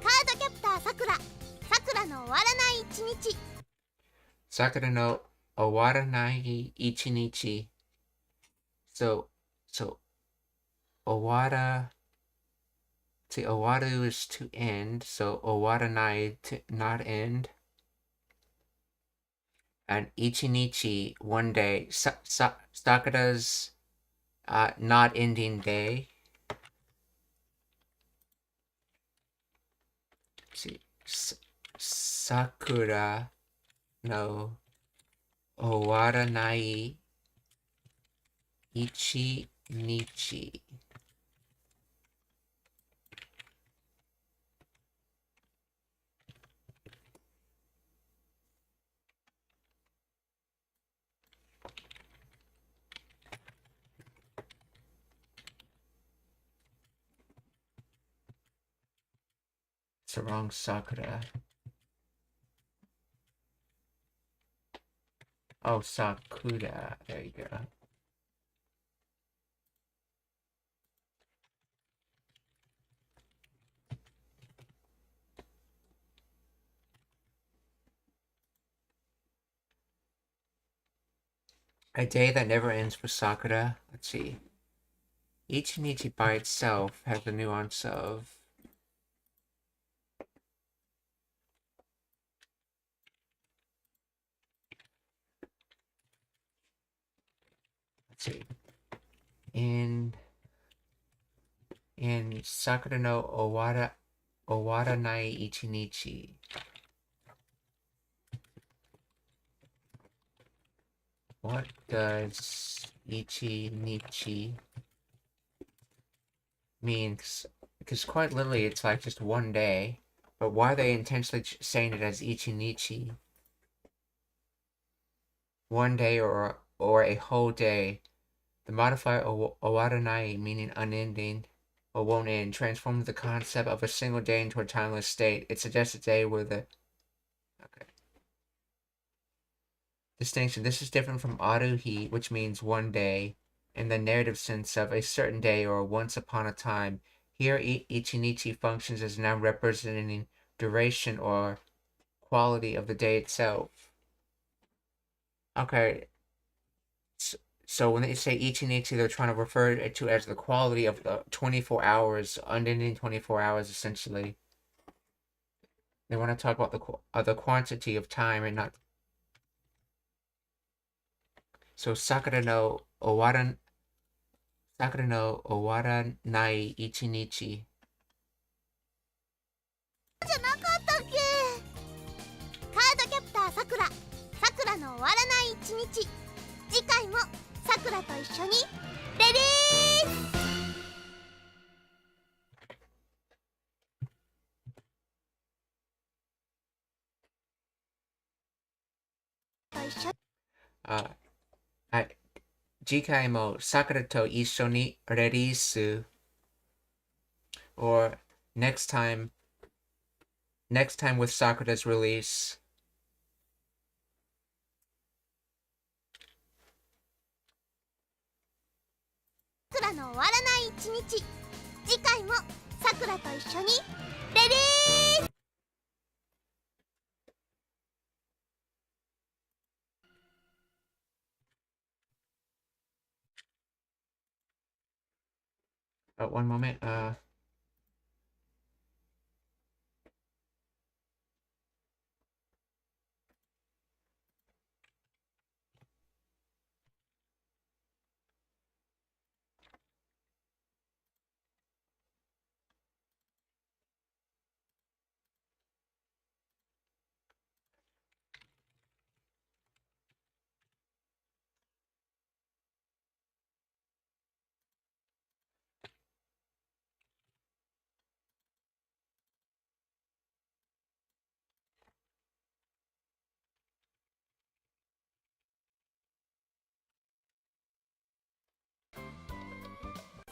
カードキャプターさくら、さくらの終わらない一日。Sakura no owaranai ichinichi. So owara. See, owaru is to end, so owaranai to not end. And ichinichi, one day. Sakura's not ending day. See, Sakura no owaranai ichinichi. It's the wrong Sakura. Oh, Sakura. There you go. A day that never ends for Sakura. Let's see. Ichinichi by itself has the nuance of see. In Sakura no owaranai ichinichi. What does ichi nichi mean? Because quite literally it's like just one day. But why are they intentionally saying it as ichi nichi? One day or a whole day. The modifier owaranai, meaning unending or won't end, transforms the concept of a single day into a timeless state. It suggests a day where the distinction. This is different from aruhi, which means one day, in the narrative sense of a certain day or once upon a time. Here, ichinichi functions as now representing duration or quality of the day itself. Okay, so when they say ichinichi, they're trying to refer it to as the quality of the 24 hours, unending 24 hours, essentially. They want to talk about the quantity of time and not. So Sakura no owaranai ichinichi. じゃなかったっけ。カードキャプターさくら、さくらの終わらない一日。次回もさくらと一緒にレディー。はい。次回もさくらと一緒にレディース。Or next time with Sakura's release. さくらの終わらない一日。次回もさくらと一緒にレディー。One moment.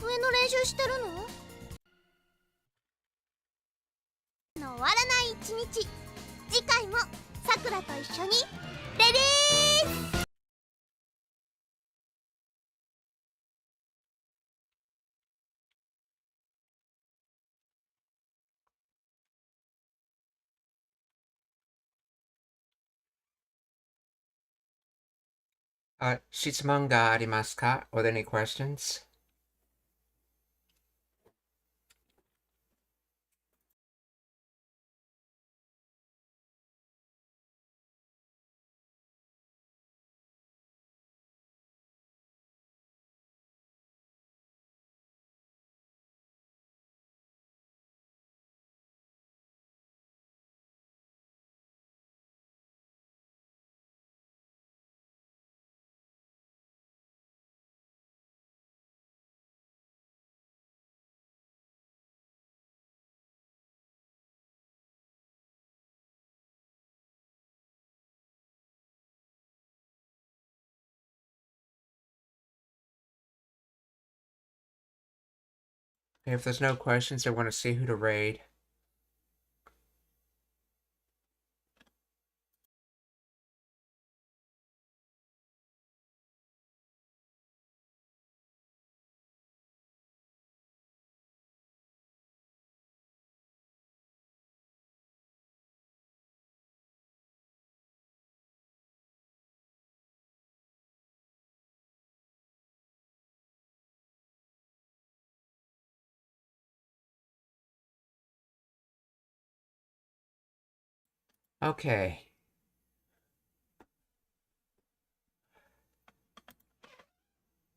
上の練習してるの？の終わらない一日。次回もさくらと一緒にレディー。質問がありますか? Are there any questions? If there's no questions, I want to see who to raid. Okay.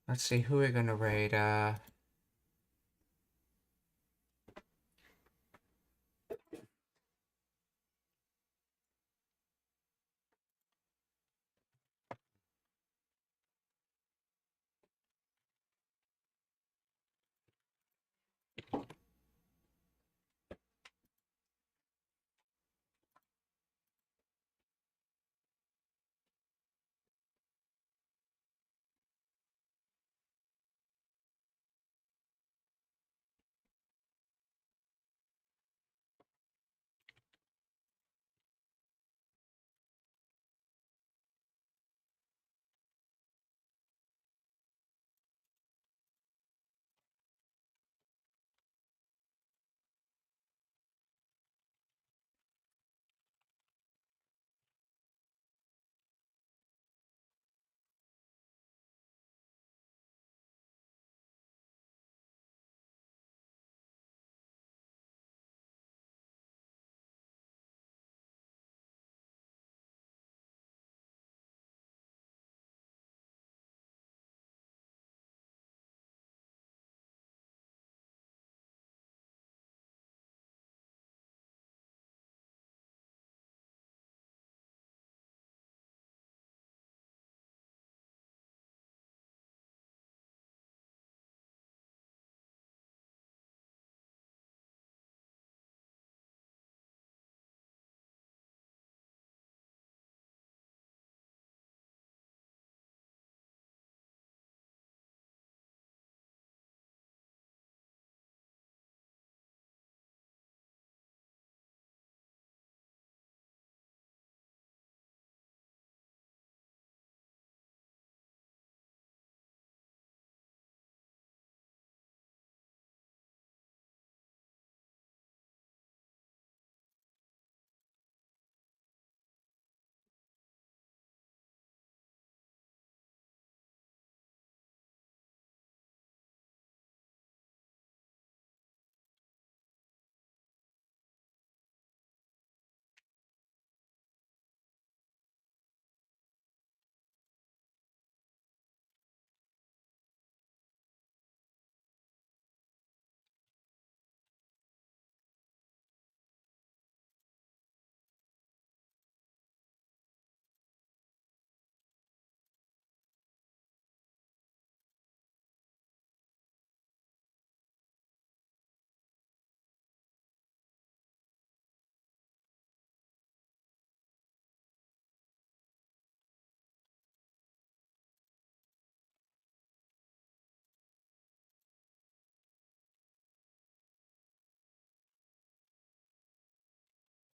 Let's see who we're gonna raid.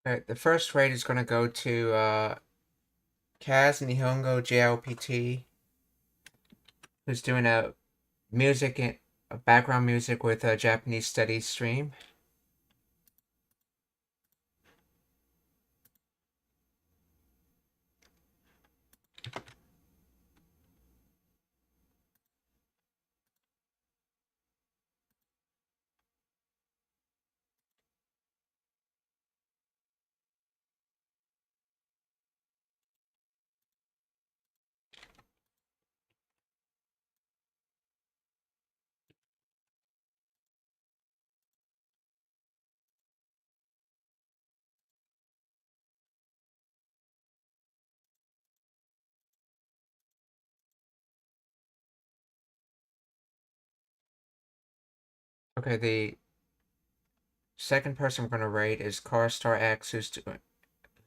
Alright, the first raid is going to go to Kaz Nihongo JLPT, who's doing a background music with a Japanese studies stream. Okay, the second person we're going to raid is Carstar X,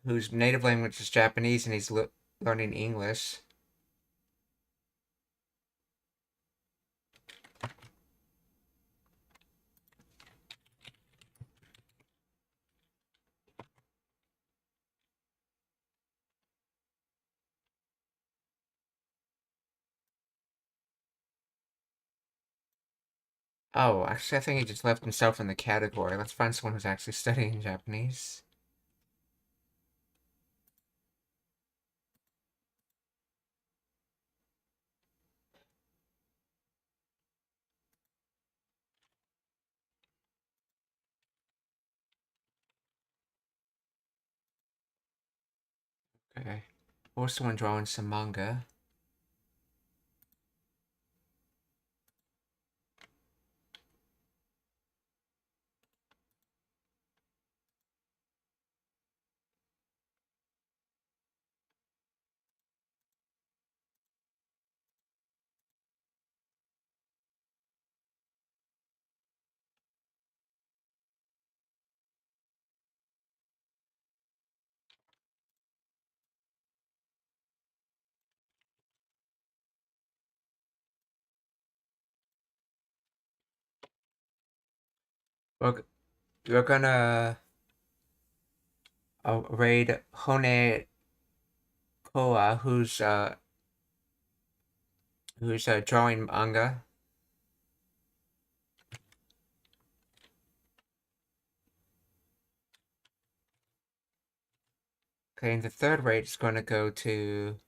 whose native language is Japanese and he's learning English. Oh, actually, I think he just left himself in the category. Let's find someone who's actually studying Japanese. Okay. Or someone drawing some manga. We're gonna raid Hone Koa, who's drawing manga. Okay, and the third raid is going to go to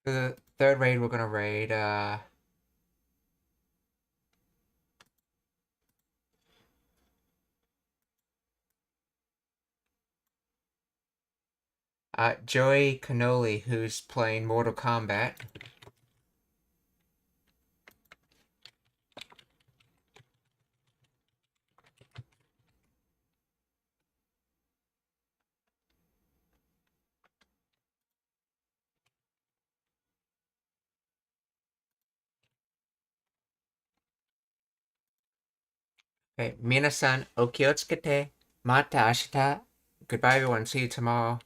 the third raid. We're gonna raid Joey Cannoli, who's playing Mortal Kombat. Okay, minasan, okiyotsukete. Mata ashita. Goodbye, everyone. See you tomorrow.